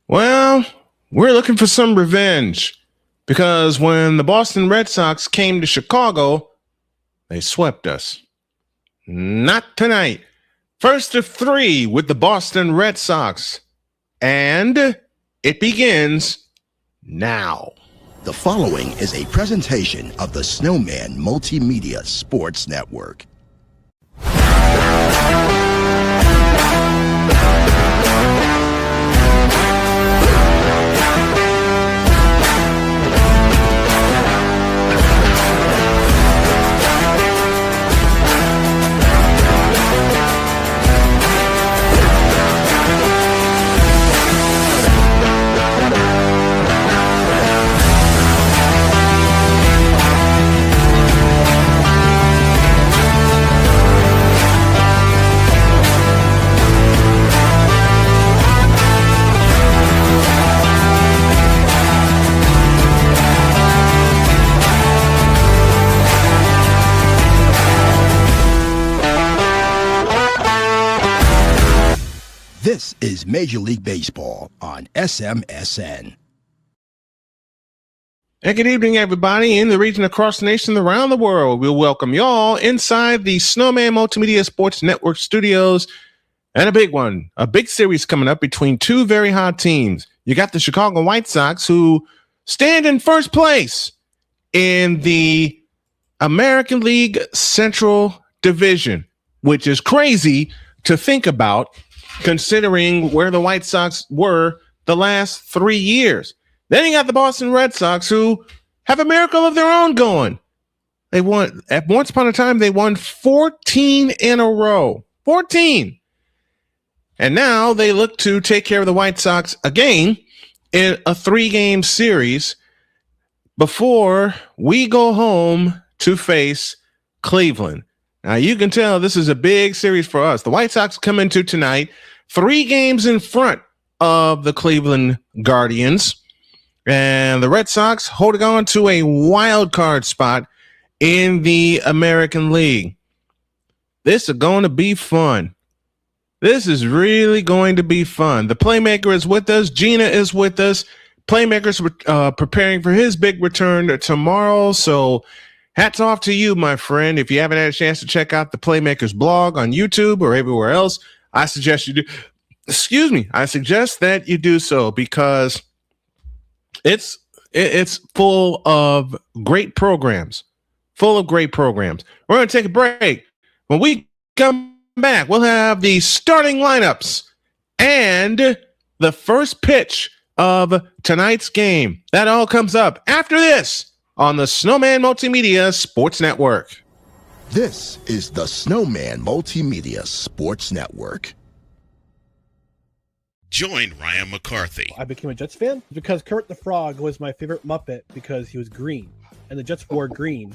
Well, we're looking for some revenge because when the Boston Red Sox came to Chicago, they swept us. Not tonight. First of 3 with the Boston Red Sox. And it begins now. The following is a presentation of the Snowman Multimedia Sports Network. This is Major League Baseball on SMSN. And good evening, everybody in the region, across the nation, around the world. We'll welcome y'all inside the Snowman Multimedia Sports Network studios. And a big one, a big series coming up between two very hot teams. You got the Chicago White Sox, who stand in first place in the American League Central Division, which is crazy to think about, considering where the White Sox were the last 3 years. Then you got the Boston Red Sox, who have a miracle of their own going. They won, at once upon a time, they won 14 in a row. 14. And now they look to take care of the White Sox again in a 3-game series before we go home to face Cleveland. Now, you can tell this is a big series for us. The White Sox come into tonight 3 games in front of the Cleveland Guardians, and the Red Sox holding on to a wild card spot in the American League. This is going to be fun. This is really going to be fun. The Playmaker is with us. Gina is with us. Playmaker's preparing for his big return tomorrow, so hats off to you, my friend. If you haven't had a chance to check out the Playmaker's blog on YouTube or everywhere else, I suggest you do. I suggest that you do so because it's full of great programs. We're going to take a break. When we come back, we'll have the starting lineups and the first pitch of tonight's game. That all comes up after this on the Snowman Multimedia Sports Network. This is the Snowman Multimedia Sports Network. Join Ryan McCarthy. I became a Jets fan because Kermit the Frog was my favorite Muppet because he was green, and the Jets wore green.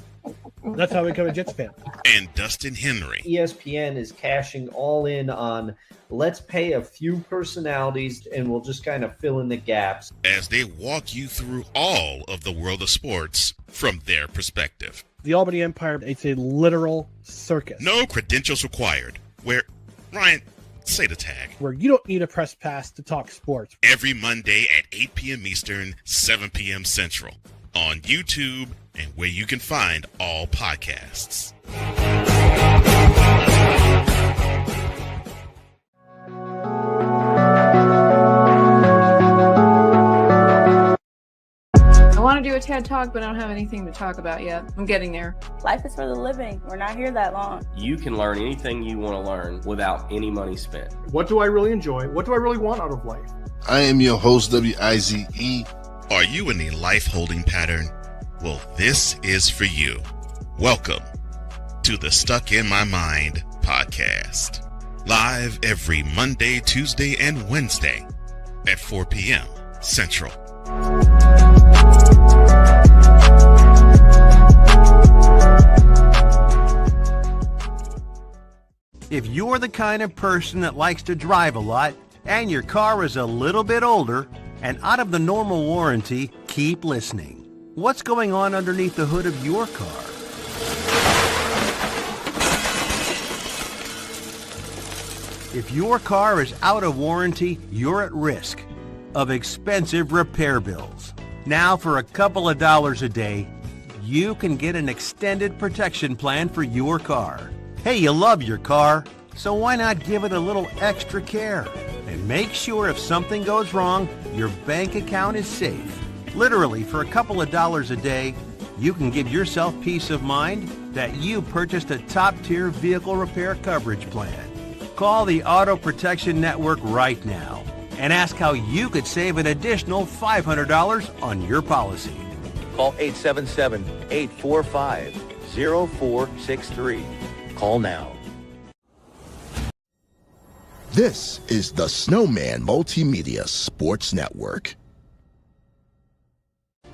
That's how I became a Jets fan. And Dustin Henry. ESPN is cashing all in on let's pay a few personalities and we'll just kind of fill in the gaps. As they walk you through all of the world of sports from their perspective. The Albany Empire, it's a literal circus. No credentials required. Where, Ryan, say the tag. Where you don't need a press pass to talk sports. Every Monday at 8 p.m. Eastern, 7 p.m. Central. on YouTube and where you can find all podcasts. I want to do a TED Talk, but I don't have anything to talk about yet. I'm getting there. Life is for the living. We're not here that long. You can learn anything you want to learn without any money spent. What do I really enjoy? What do I really want out of life? I am your host, WIZE. Are you in a life holding pattern? Well, this is for you. Welcome to the Stuck in My Mind podcast. Live every Monday, Tuesday, and Wednesday at 4 p.m. Central. If you're the kind of person that likes to drive a lot and your car is a little bit older and out of the normal warranty, keep listening. What's going on underneath the hood of your car? If your car is out of warranty, you're at risk of expensive repair bills. Now, for a couple of dollars a day, you can get an extended protection plan for your car. Hey, you love your car, so why not give it a little extra care? And make sure if something goes wrong, your bank account is safe. Literally, for a couple of dollars a day, you can give yourself peace of mind that you purchased a top-tier vehicle repair coverage plan. Call the Auto Protection Network right now and ask how you could save an additional $500 on your policy. Call 877-845-0463. Call now. This is the Snowman Multimedia Sports Network.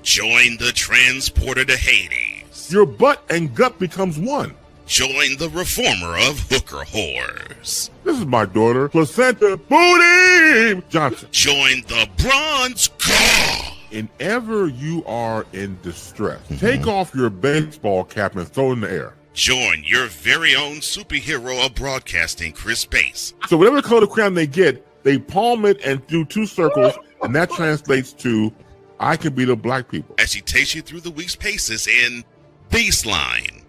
Join the transporter to Hades. Your butt and gut becomes one. Join the reformer of hooker whores. This is my daughter, Placenta Booty Johnson. Join the bronze car. Whenever you are in distress, take off your baseball cap and throw it in the air. Join your very own superhero of broadcasting, Chris Bass. So whatever color crown they get, they palm it and do two circles, and that translates to, I can beat up black people. As he takes you through the week's paces in Baseline.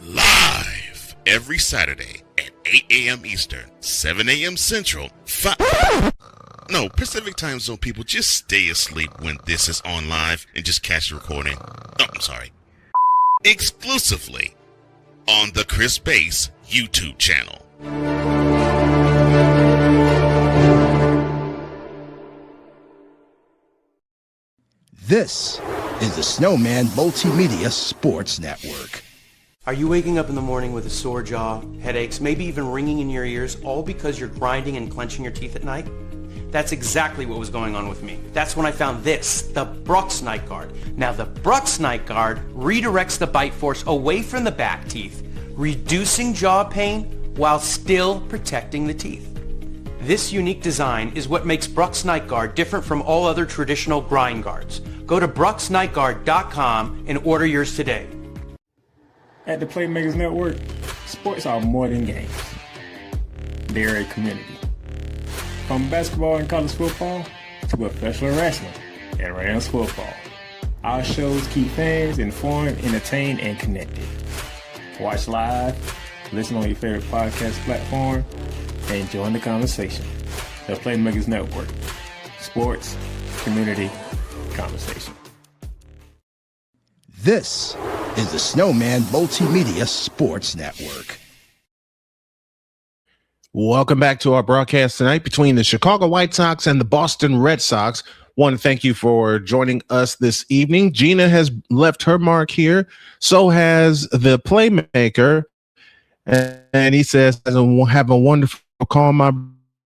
Live every Saturday at 8 a.m. Eastern, 7 a.m. Central, Pacific Time Zone people, just stay asleep when this is on live and just catch the recording. Oh, I'm sorry. Exclusively on the Chris Bass YouTube channel. This is the Snowman Multimedia Sports Network. Are you waking up in the morning with a sore jaw, headaches, maybe even ringing in your ears, all because you're grinding and clenching your teeth at night? That's exactly what was going on with me. That's when I found this, the Brux Night Guard. Now the Brux Night Guard redirects the bite force away from the back teeth, reducing jaw pain while still protecting the teeth. This unique design is what makes Brux Night Guard different from all other traditional grind guards. Go to BruxNightGuard.com and order yours today. At the Playmakers Network, sports are more than games. They're a community. From basketball and college football to professional wrestling and Rams football, our shows keep fans informed, entertained, and connected. Watch live, listen on your favorite podcast platform, and join the conversation. The Playmakers Network. Sports, community, conversation. This is the Snowman Multimedia Sports Network. Welcome back to our broadcast tonight between the Chicago White Sox and the Boston Red Sox. Want to thank you for joining us this evening. Gina has left her mark here. So has the Playmaker. And he says, have a wonderful call, my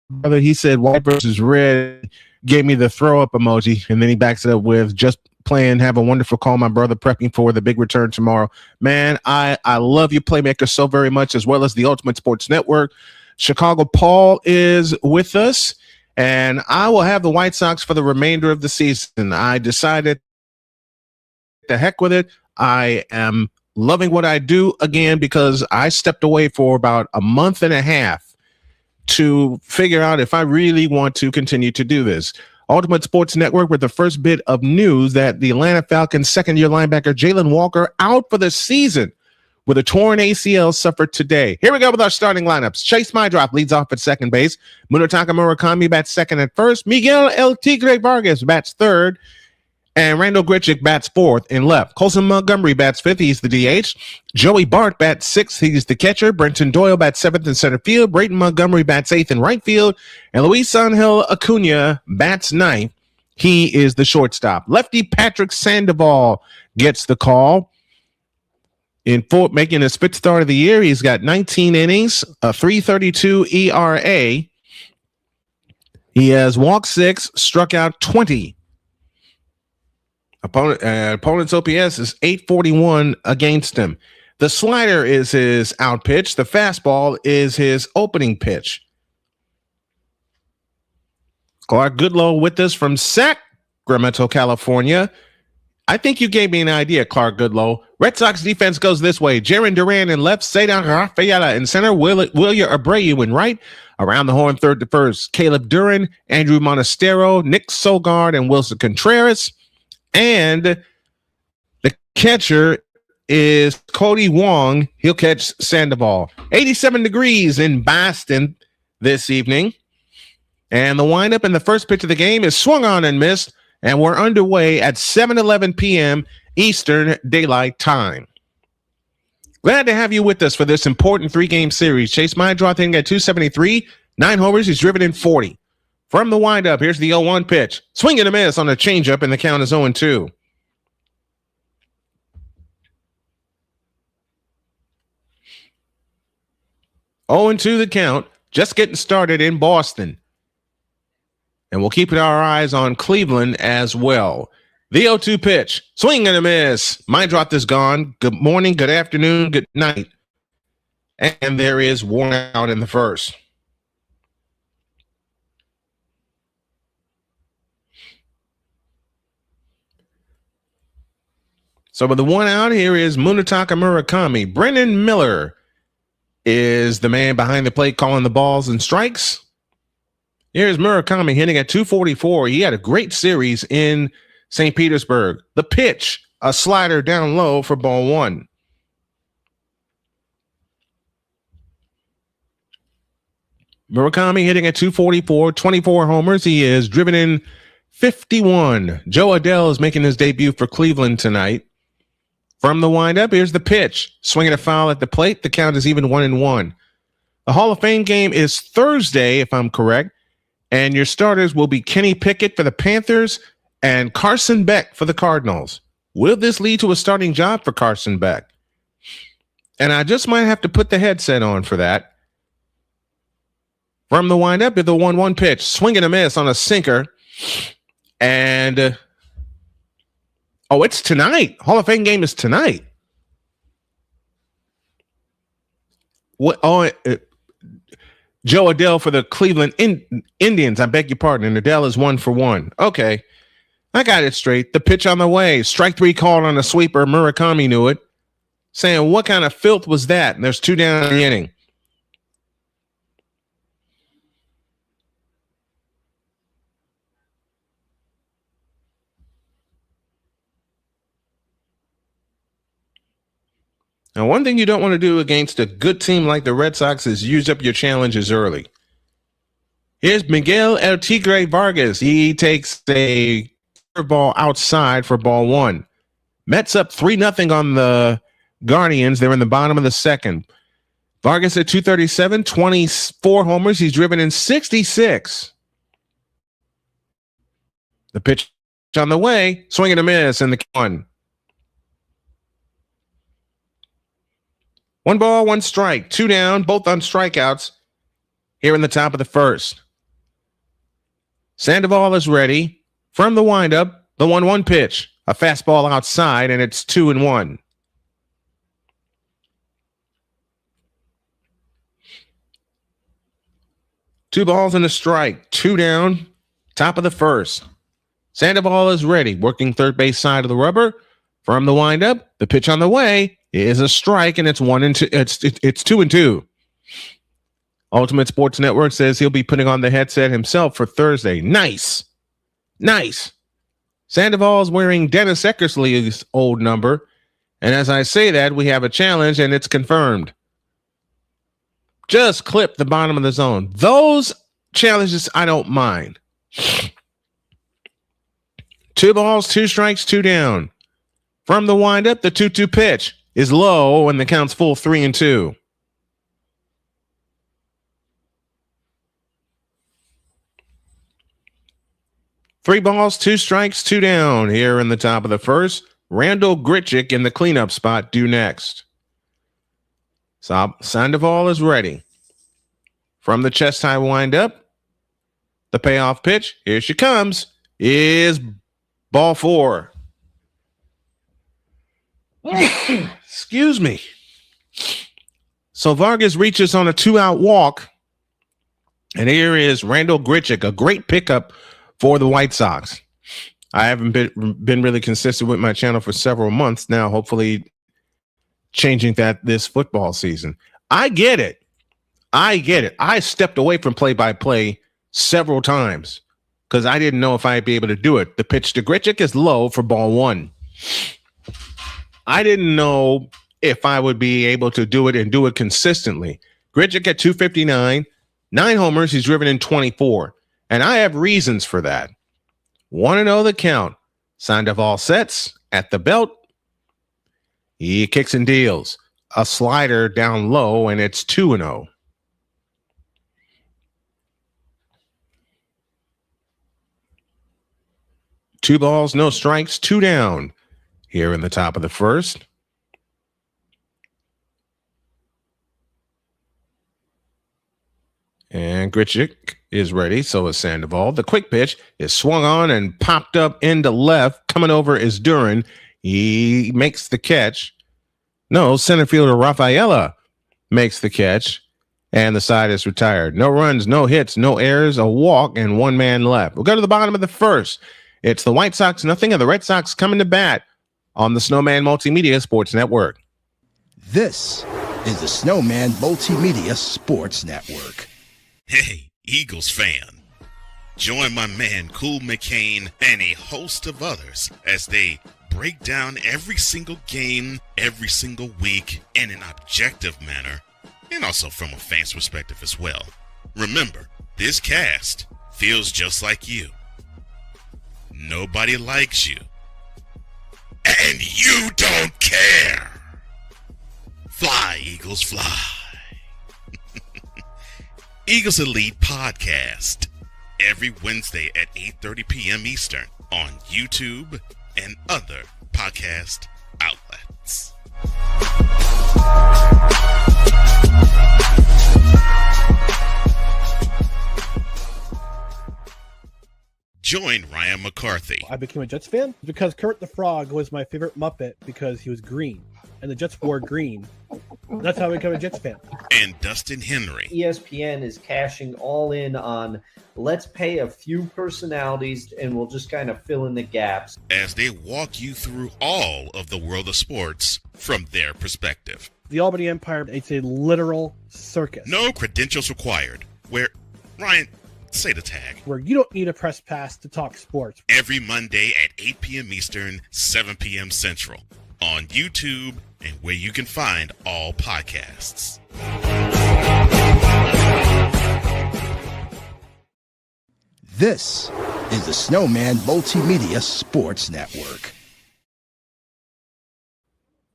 brother. He said, white versus red, gave me the throw up emoji. And then he backs it up with just playing, have a wonderful call, my brother, prepping for the big return tomorrow. Man, I love you, Playmaker, so very much, as well as the Ultimate Sports Network. Chicago Paul is with us, and I will have the White Sox for the remainder of the season. I decided the heck with it. I am loving what I do again because I stepped away for about a month and a half to figure out if I really want to continue to do this. Ultimate Sports Network with the first bit of news that the Atlanta Falcons second-year linebacker Jalen Walker out for the season with a torn ACL suffered today. Here we go with our starting lineups. Chase Mydrop leads off at second base. Munetaka Murakami bats second at first. Miguel El Tigre Vargas bats third. And Randall Grichuk bats fourth in left. Colson Montgomery bats fifth. He's the DH. Joey Bart bats sixth. He's the catcher. Brenton Doyle bats seventh in center field. Brayton Montgomery bats eighth in right field. And Luis Angel Acuna bats ninth. He is the shortstop. Lefty Patrick Sandoval gets the call. Making his fifth start of the year. He's got 19 innings, a 3.32 ERA. He has walked 6, struck out 20. Opponent's OPS is 841 against him. The slider is his out pitch. The fastball is his opening pitch. Clark Goodlow with us from Sacramento, California. I think you gave me an idea, Clark Goodlow. Red Sox defense goes this way. Jaron Duran in left, Cedar Rafaela in center, William Abreu in right. Around the horn, third to first, Caleb Duran, Andrew Monastero, Nick Sogard, and Wilson Contreras. And the catcher is Cody Wong. He'll catch Sandoval. 87 degrees in Boston this evening. And the windup in the first pitch of the game is swung on and missed. And we're underway at 7:11 p.m. Eastern Daylight Time. Glad to have you with us for this important 3-game series. Chase Mydrop hitting at 273, 9 homers. He's driven in 40. From the windup, here's the 0-1 pitch. Swing and a miss on a changeup, and the count is 0-2. Oh, 2 the count. Just getting started in Boston. And we'll keep our eyes on Cleveland as well. The 0-2 pitch. Swing and a miss. Mydrop is gone. Good morning, good afternoon, good night. And there is one out in the first. So with the one out, here is Munetaka Murakami. Brendan Miller is the man behind the plate calling the balls and strikes. Here's Murakami hitting at 244. He had a great series in St. Petersburg. The pitch, a slider down low for ball 1. Murakami hitting at 244, 24 homers. He is driven in 51. Joe Adell is making his debut for Cleveland tonight. From the windup, here's the pitch. Swinging a foul at the plate. The count is even 1-1. The Hall of Fame game is Thursday, if I'm correct. And your starters will be Kenny Pickett for the Panthers and Carson Beck for the Cardinals. Will this lead to a starting job for Carson Beck? And I just might have to put the headset on for that. From the windup, the 1-1 pitch. Swing and a miss on a sinker. And it's tonight. Hall of Fame game is tonight. Joe Adell for the Cleveland Indians. I beg your pardon. And Adell is 1-for-1. Okay. I got it straight. The pitch on the way. Strike 3 called on a sweeper. Murakami knew it. Saying, what kind of filth was that? And there's 2 down in the inning. Now, one thing you don't want to do against a good team like the Red Sox is use up your challenges early. Here's Miguel El Tigre Vargas. He takes a curveball outside for ball 1. Mets up 3-0 on the Guardians. They're in the bottom of the second. Vargas at 237, 24 homers. He's driven in 66. The pitch on the way. Swing and a miss in the 1. 1 ball, 1 strike, 2 down, both on strikeouts here in the top of the first. Sandoval is ready. From the windup, the 1-1 pitch, a fastball outside, and it's 2-1. Two balls and a strike, 2 down, top of the first. Sandoval is ready, working third base side of the rubber. From the windup, the pitch on the way is a strike, and it's 1-2. It's 2-2. Ultimate Sports Network says he'll be putting on the headset himself for Thursday. Nice. Nice. Sandoval's wearing Dennis Eckersley's old number. And as I say that, we have a challenge, and it's confirmed. Just clip the bottom of the zone. Those challenges I don't mind. 2 balls, 2 strikes, 2 down. From the windup, the 2-2 pitch is low, and the count's full 3-2. Three balls, 2 strikes, 2 down. Here in the top of the first, Randall Grichuk in the cleanup spot due next. Sandoval is ready. From the chest high windup, the payoff pitch, here she comes, is ball 4. Excuse me. So Vargas reaches on a 2-out walk, and here is Randall Grichuk, a great pickup for the White Sox. I haven't been really consistent with my channel for several months now, hopefully changing that this football season. I get it. I stepped away from play-by-play several times because I didn't know if I'd be able to do it. The pitch to Grichuk is low for ball 1. I didn't know if I would be able to do it and do it consistently. Grichuk at 259, 9 homers, he's driven in 24. And I have reasons for that. 1-0 the count. Sandoval sets at the belt. He kicks and deals. A slider down low, and it's 2-0. Two balls, no strikes, 2 down. Here in the top of the first. And Grichuk is ready, so is Sandoval. The quick pitch is swung on and popped up into left. Coming over is Duran. He makes the catch. No, center fielder Rafaela makes the catch, and the side is retired. No runs, no hits, no errors, a walk, and 1 man left. We'll go to the bottom of the first. It's the White Sox, nothing, and the Red Sox coming to bat on the Snowman Multimedia Sports Network. This is the Snowman Multimedia Sports Network. Hey, Eagles fan. Join my man Cool McCain and a host of others as they break down every single game, every single week in an objective manner, and also from a fan's perspective as well. Remember, this cast feels just like you. Nobody likes you. And you don't care. Fly, Eagles, fly. Eagles Elite Podcast every Wednesday at 8:30 p.m. Eastern on YouTube and other podcast outlets. Join Ryan McCarthy. I became a Jets fan because Kurt the Frog was my favorite Muppet because he was green, and the Jets wore green. That's how I became a Jets fan. And Dustin Henry. ESPN is cashing all in on let's pay a few personalities and we'll just kind of fill in the gaps. As they walk you through all of the world of sports from their perspective. The Albany Empire, it's a literal circus. No credentials required. Where, Ryan, say the tag. Where you don't need a press pass to talk sports. Every Monday at 8 p.m. Eastern, 7 p.m. Central. On YouTube and where you can find all podcasts. This is the Snowman Multimedia Sports Network.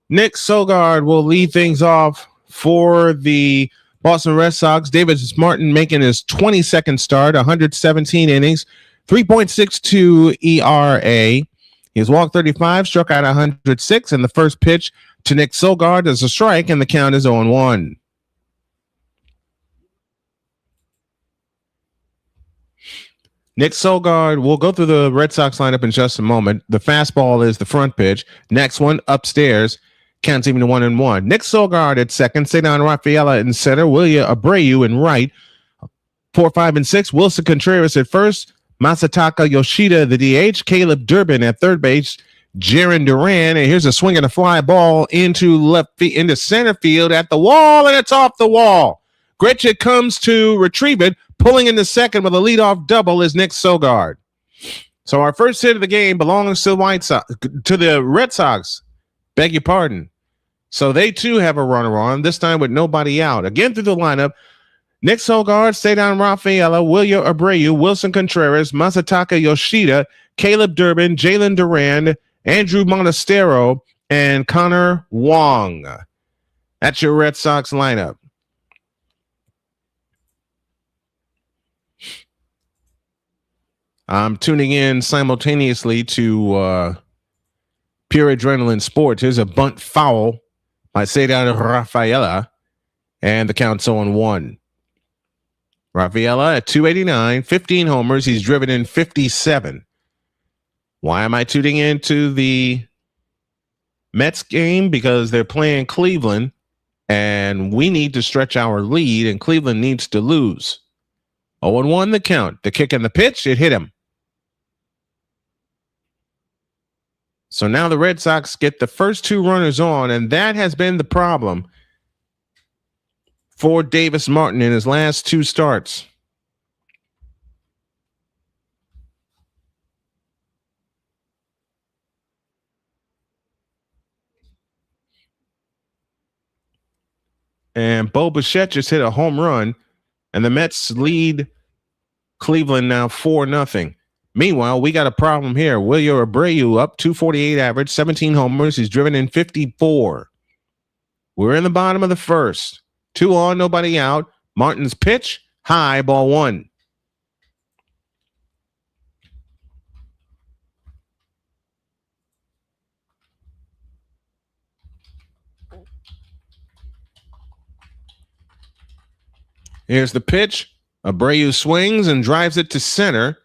Nick Sogard will lead things off for the Boston Red Sox. David Martin making his 22nd start, 117 innings, 3.62 ERA. He's walked 35, struck out 106, and the first pitch to Nick Sogard is a strike, and the count is 0-1. Nick Sogard, we'll go through the Red Sox lineup in just a moment. The fastball is the front pitch. Next one, upstairs, counts even to 1-1. Nick Sogard at second, Cedar Rafaela in center, William Abreu in right, 4, 5, and 6. Wilson Contreras at first, Masataka Yoshida, the DH, Caleb Durbin at third base, Jaron Duran, and here's a swing and a fly ball into into center field at the wall, and it's off the wall. Grichuk comes to retrieve it, pulling into second with a leadoff double is Nick Sogard. So our first hit of the game belongs to the Red Sox. Beg your pardon. So they too have a runner on, this time with nobody out. Again through the lineup, Nick Sogard, Cedar Rafaela, William Abreu, Wilson Contreras, Masataka Yoshida, Caleb Durbin, Jalen Duran, Andrew Monastero, and Connor Wong. That's your Red Sox lineup. I'm tuning in simultaneously to Pure Adrenaline Sports. Here's a bunt foul by Cedar Rafaela, and the count's 0-1. Rafaela at 289, 15 homers. He's driven in 57. Why am I tuning into the Mets game? Because they're playing Cleveland, and we need to stretch our lead, and Cleveland needs to lose. 0-1 the count. The kick and the pitch, it hit him. So now the Red Sox get the first two runners on, and that has been the problem for Davis Martin in his last two starts. And Bo Bichette just hit a home run, and the Mets lead Cleveland now 4-0. Meanwhile, we got a problem here. William Abreu up 248 average, 17 homers. He's driven in 54. We're in the bottom of the first. 2 on, nobody out. Martin's pitch, high, ball 1. Here's the pitch. Abreu swings and drives it to center,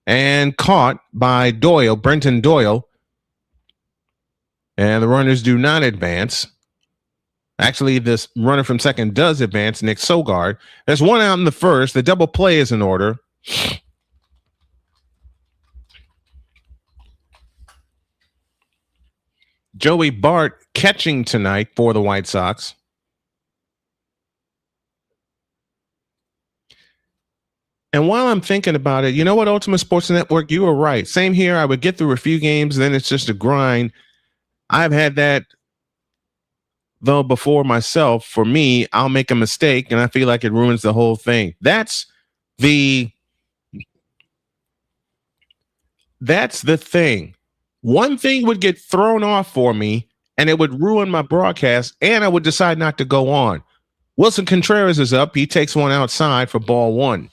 and caught by Doyle, Brenton Doyle. And the runners do not advance. Actually, this runner from second does advance, Nick Sogard. There's one out in the first. The double play is in order. Joey Bart catching tonight for the White Sox. And while I'm thinking about it, you know what, Ultimate Sports Network, you were right. Same here. I would get through a few games, then it's just a grind. I've had that, though, before myself. For me, I'll make a mistake, and I feel like it ruins the whole thing. That's the thing. One thing would get thrown off for me, and it would ruin my broadcast, and I would decide not to go on. Wilson Contreras is up. He takes one outside for ball 1.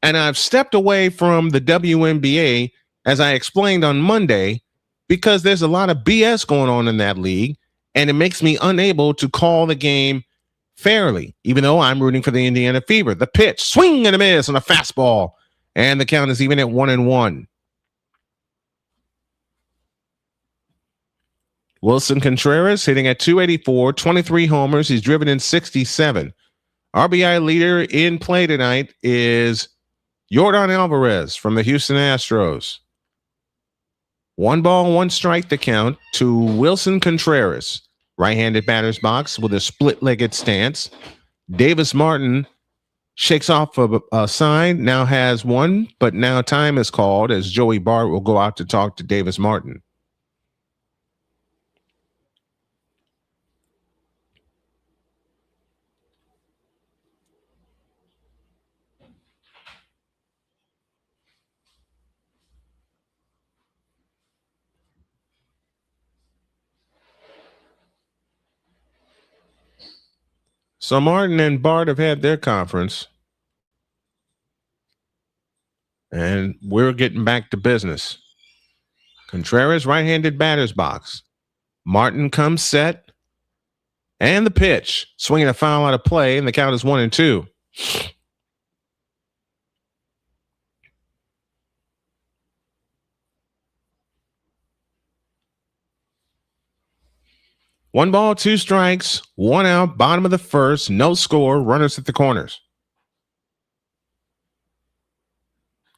And I've stepped away from the WNBA, as I explained on Monday, because there's a lot of BS going on in that league, and it makes me unable to call the game fairly, even though I'm rooting for the Indiana Fever. The pitch, swing and a miss on a fastball, and the count is even at 1-1. Wilson Contreras hitting at 284, 23 homers. He's driven in 67. RBI leader in play tonight is Yordan Alvarez from the Houston Astros. 1 ball, 1 strike the count to Wilson Contreras. Right-handed batter's box with a split-legged stance. Davis Martin shakes off a sign, now has one, but now time is called as Joey Bart will go out to talk to Davis Martin. So Martin and Bart have had their conference, and we're getting back to business. Contreras, right-handed batter's box. Martin comes set, and the pitch. Swinging a foul out of play, and the count is 1-2. One ball, 2 strikes, 1 out, bottom of the first, no score, runners at the corners.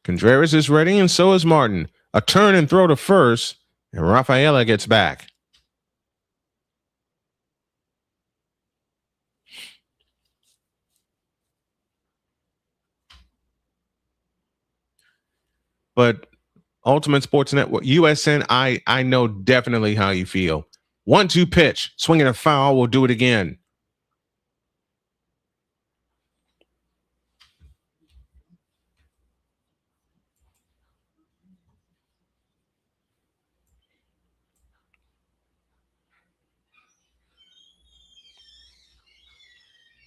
Contreras is ready, and so is Martin. A turn and throw to first, and Rafaela gets back. But Ultimate Sports Network, USN, I know definitely how you feel. 1-2 pitch, swinging a foul, we'll do it again.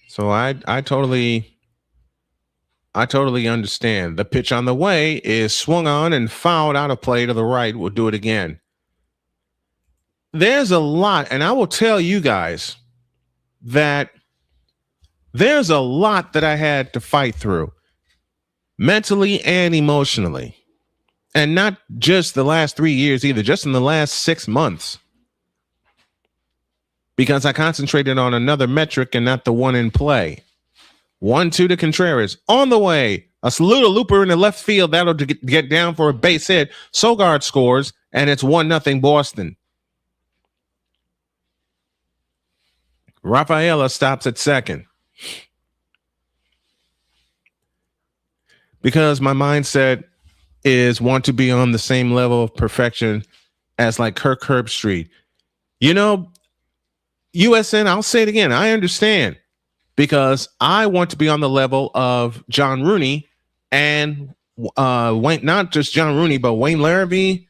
So I totally understand. The pitch on the way is swung on and fouled out of play to the right. We'll do it again. There's a lot, and I will tell you guys that there's a lot that I had to fight through mentally and emotionally. And not just the last 3 years either, just in the last 6 months. Because I concentrated on another metric and not the one in play. 1-2 to Contreras. On the way, a salute looper in the left field. That'll get down for a base hit. Sogard scores, and it's 1-0 Boston. Rafaela stops at second. Because my mindset is want to be on the same level of perfection as like Kirk Herbstreit. You know, USN, I'll say it again. I understand because I want to be on the level of John Rooney and Wayne, not just John Rooney, but Wayne Larrabee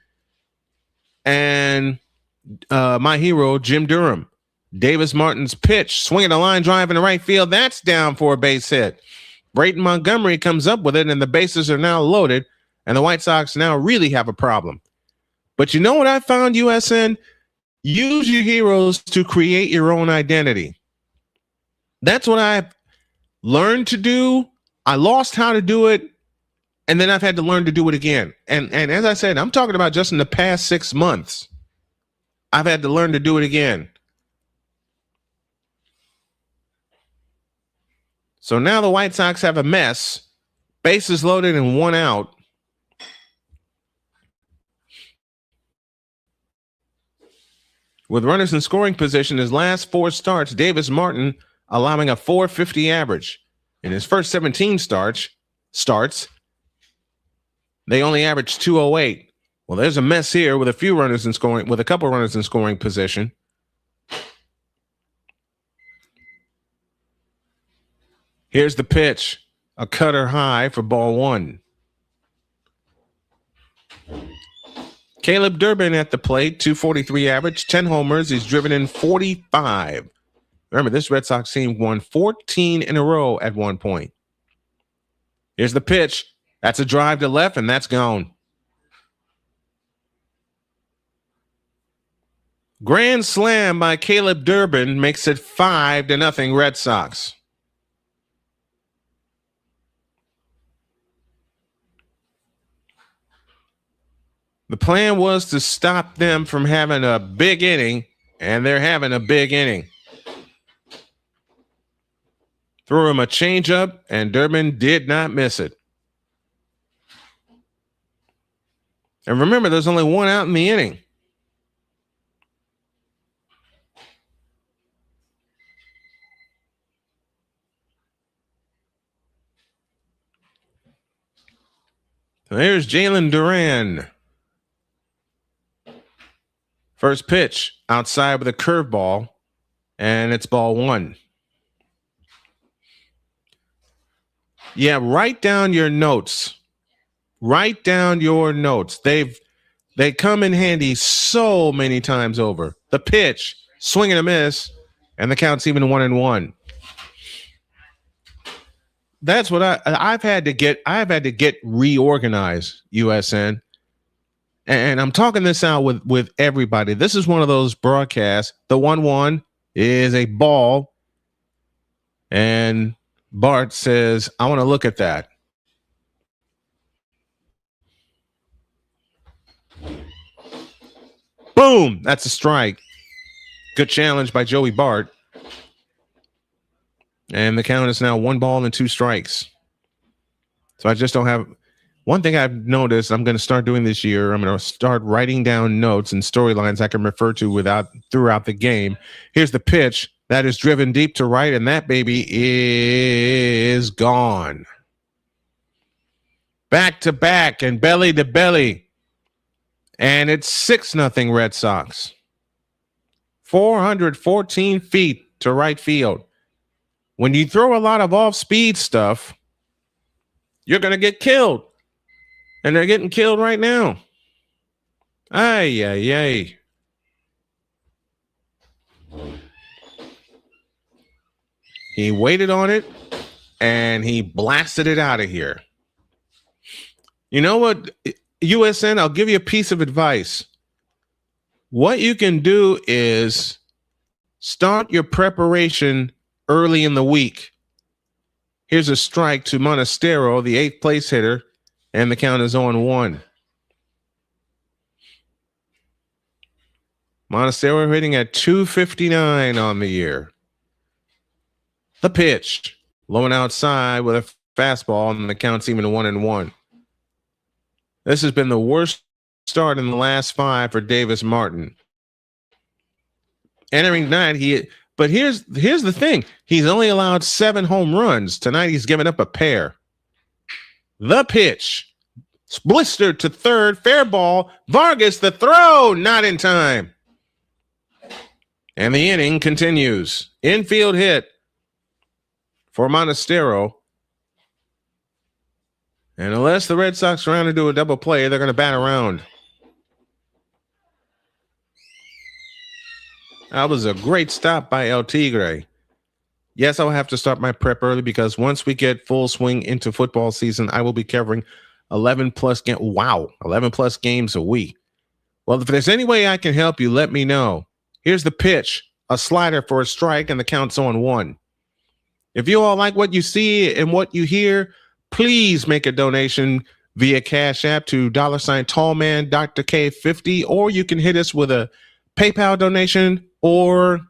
and my hero, Jim Durham. Davis Martin's pitch, swinging a line drive in the right field. That's down for a base hit. Brayton Montgomery comes up with it, and the bases are now loaded, and the White Sox now really have a problem. But you know what I found, USN? Use your heroes to create your own identity. That's what I learned to do. I lost how to do it, and then I've had to learn to do it again. And as I said, I'm talking about just in the past 6 months. I've had to learn to do it again. So now the White Sox have a mess. Bases loaded and 1 out. With runners in scoring position, his last 4 starts, Davis Martin allowing a .450 average. In his first 17 starts, they only averaged .208. Well, there's a mess here with a couple runners in scoring position. Here's the pitch, a cutter high for ball 1. Caleb Durbin at the plate, .243 average, 10 homers. He's driven in 45. Remember, this Red Sox team won 14 in a row at one point. Here's the pitch. That's a drive to left, and that's gone. Grand slam by Caleb Durbin makes it 5-0 Red Sox. The plan was to stop them from having a big inning, and they're having a big inning. Threw him a changeup, and Durbin did not miss it. And remember, there's only 1 out in the inning. So there's Jalen Duran. First pitch outside with a curveball, and it's ball 1. Yeah, write down your notes. Write down your notes. They come in handy so many times over. The pitch, swing and a miss, and the count's even 1-1. That's what I've had to get. I've had to get reorganized, USN. And I'm talking this out with everybody. This is one of those broadcasts. The 1-1 is a ball. And Bart says, I want to look at that. Boom. That's a strike. Good challenge by Joey Bart. And the count is now 1 ball and 2 strikes. So I just don't have. One thing I've noticed I'm going to start doing this year, I'm going to start writing down notes and storylines I can refer to throughout the game. Here's the pitch that is driven deep to right, and that baby is gone. back to back and belly to belly. And it's 6-0 Red Sox. 414 feet to right field. When you throw a lot of off-speed stuff, you're going to get killed. And they're getting killed right now. Ay, ay, ay. He waited on it, and he blasted it out of here. You know what, USN, I'll give you a piece of advice. What you can do is start your preparation early in the week. Here's a strike to Montestero, the 8th place hitter, and the count is 0-1. Montestero hitting at 259 on the year. The pitch, low and outside with a fastball, and the count's even 1-1. This has been the worst start in the last 5 for Davis Martin. Entering tonight, but here's the thing. He's only allowed 7 home runs. Tonight he's given up a pair. The pitch, blistered to third, fair ball. Vargas, the throw, not in time. And the inning continues. Infield hit for Montestero. And unless the Red Sox are around to do a double play, they're going to bat around. That was a great stop by El Tigre. Yes, I'll have to start my prep early because once we get full swing into football season, I will be covering 11 plus games a week. Well, if there's any way I can help you, let me know. Here's the pitch, a slider for a strike, and the count's 0-1. If you all like what you see and what you hear, please make a donation via Cash App to $Tallman Dr. K50, or you can hit us with a PayPal donation or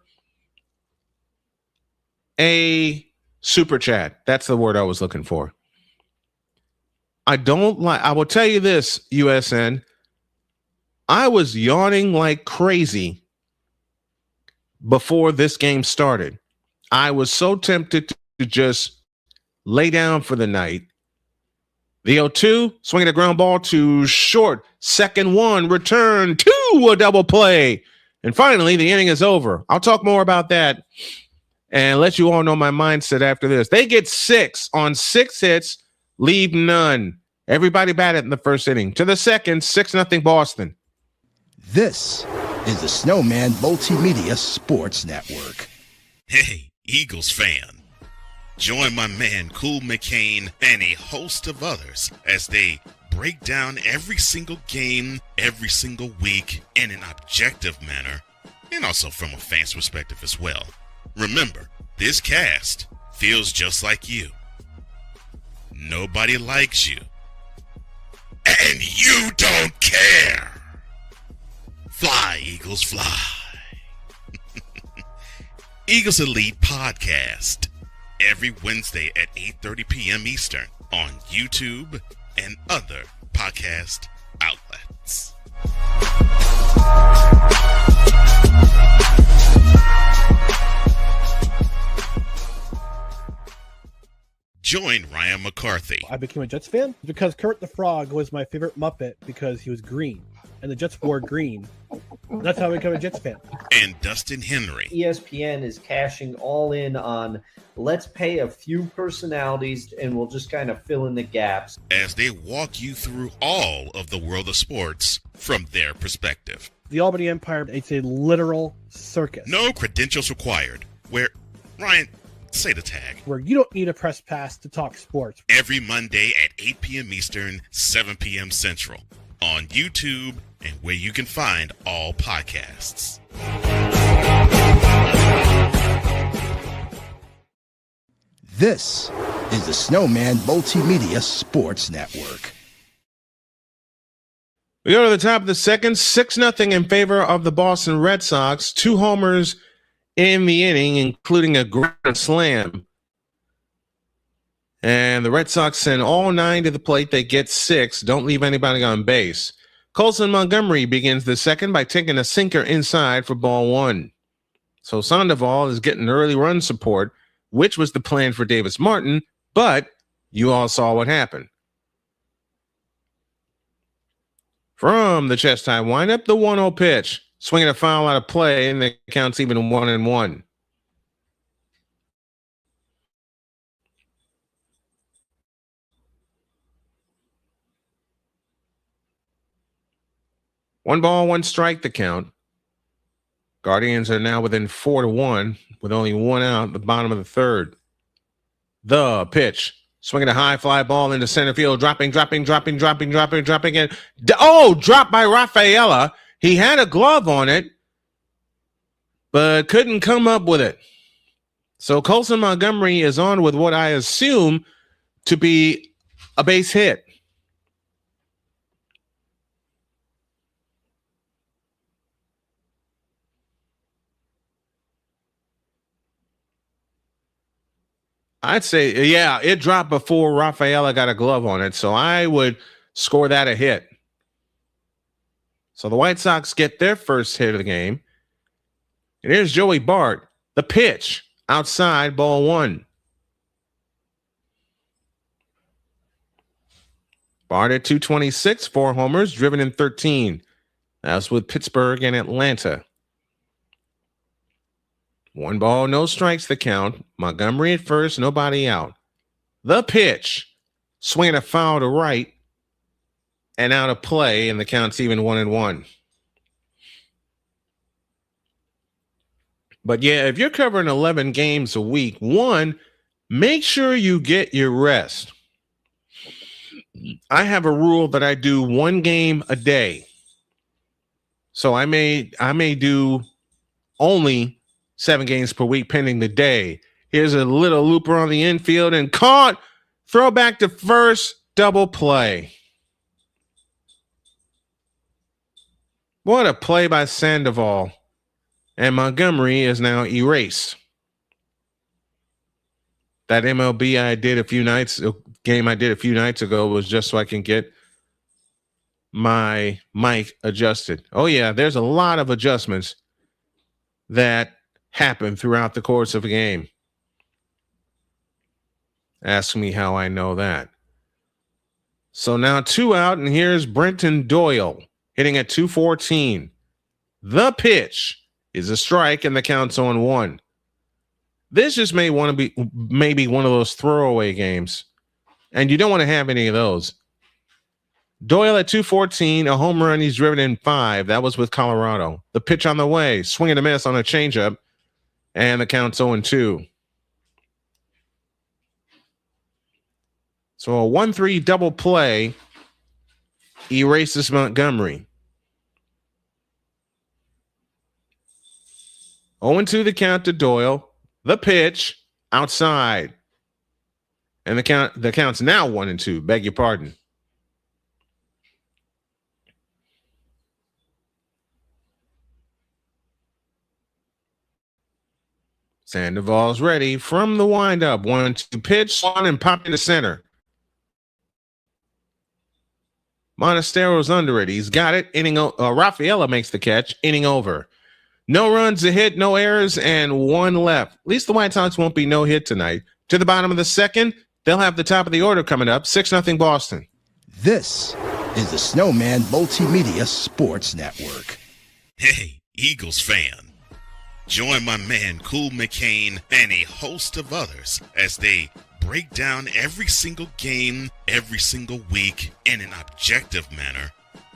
a super chat. That's the word I was looking for. I will tell you this, USN. I was yawning like crazy before this game started. I was so tempted to just lay down for the night. The 0-2, swinging a ground ball to short. Second one, return to a double play. And finally, the inning is over. I'll talk more about that and let you all know my mindset after this. They get 6 on 6 hits, leave none. Everybody batted in the first inning. To the second, 6-0 Boston. This is the Snowman Multimedia Sports Network. Hey, Eagles fan. Join my man Cool McCain and a host of others as they break down every single game, every single week in an objective manner, and also from a fan's perspective as well. Remember, this cast feels just like you. Nobody likes you. And you don't care. Fly, Eagles, fly. Eagles Elite Podcast. Every Wednesday at 8:30 p.m. Eastern on YouTube and other podcast outlets. Join Ryan McCarthy. I became a Jets fan because Kurt the Frog was my favorite Muppet because he was green, and the Jets wore green. That's how I became a Jets fan. And Dustin Henry. ESPN is cashing all in on let's pay a few personalities and we'll just kind of fill in the gaps. As they walk you through all of the world of sports from their perspective. The Albany Empire, it's a literal circus. No credentials required. Where, Ryan, say the tag. Where you don't need a press pass to talk sports. Every Monday at 8 p.m. Eastern, 7 p.m. Central. On YouTube and where you can find all podcasts. This is the Snowman Multimedia Sports Network. We go to the top of the second, 6-0 in favor of the Boston Red Sox. 2 homers in the inning, including a grand slam. And the Red Sox send all 9 to the plate. They get 6. Don't leave anybody on base. Colson Montgomery begins the second by taking a sinker inside for ball 1. So Sandoval is getting early run support, which was the plan for Davis Martin, but you all saw what happened. From the chest high windup, the 1-0 pitch. Swinging a foul out of play, and the count's even 1-1. One ball, one strike, the count. Guardians are now within 4-1 with only one out at the bottom of the third. The pitch. Swinging a high fly ball into center field. Dropping. And dropped by Rafaela. He had a glove on it, but couldn't come up with it. So Colson Montgomery is on with what I assume to be a base hit. I'd say, yeah, it dropped before Rafaela got a glove on it, so I would score that a hit. So the White Sox get their first hit of the game. And here's Joey Bart. The pitch. Outside, ball one. Bart at 226, 4 homers, driven in 13. That's with Pittsburgh and Atlanta. 1 ball, no strikes, the count. Montgomery at first, nobody out. The pitch. Swinging a foul to right. And out of play, and the count's even 1-1. But yeah, if you're covering 11 games a week, make sure you get your rest. I have a rule that I do 1 game a day. So I may do only 7 games per week, pending the day. Here's a little looper on the infield and caught. Throw back to first, double play. What a play by Sandoval. And Montgomery is now erased. That MLB game I did a few nights ago was just so I can get my mic adjusted. Oh yeah, there's a lot of adjustments that happen throughout the course of a game. Ask me how I know that. So now 2 out, and here's Brenton Doyle hitting at 214. The pitch is a strike, and the count's on 1. This just may want to be maybe one of those throwaway games, and you don't want to have any of those. Doyle at 214, a home run. He's driven in 5. That was with Colorado. The pitch on the way, swing and a miss on a changeup, and the count's 0-2. So a 1-3 double play erases Montgomery. 0-2 the count to Doyle. The pitch outside. And the count's now 1-2. Beg your pardon. Sandoval's ready from the windup. 1-2 pitch, on and pop into center. Monastero's under it. He's got it. Rafaela makes the catch. Inning over. No runs, a hit, no errors, and 1 left. At least the White Sox won't be no hit tonight. To the bottom of the second, they'll have the top of the order coming up. 6-0 Boston. This is the Snowman Multimedia Sports Network. Hey, Eagles fan. Join my man Cool McCain and a host of others as they break down every single game, every single week in an objective manner,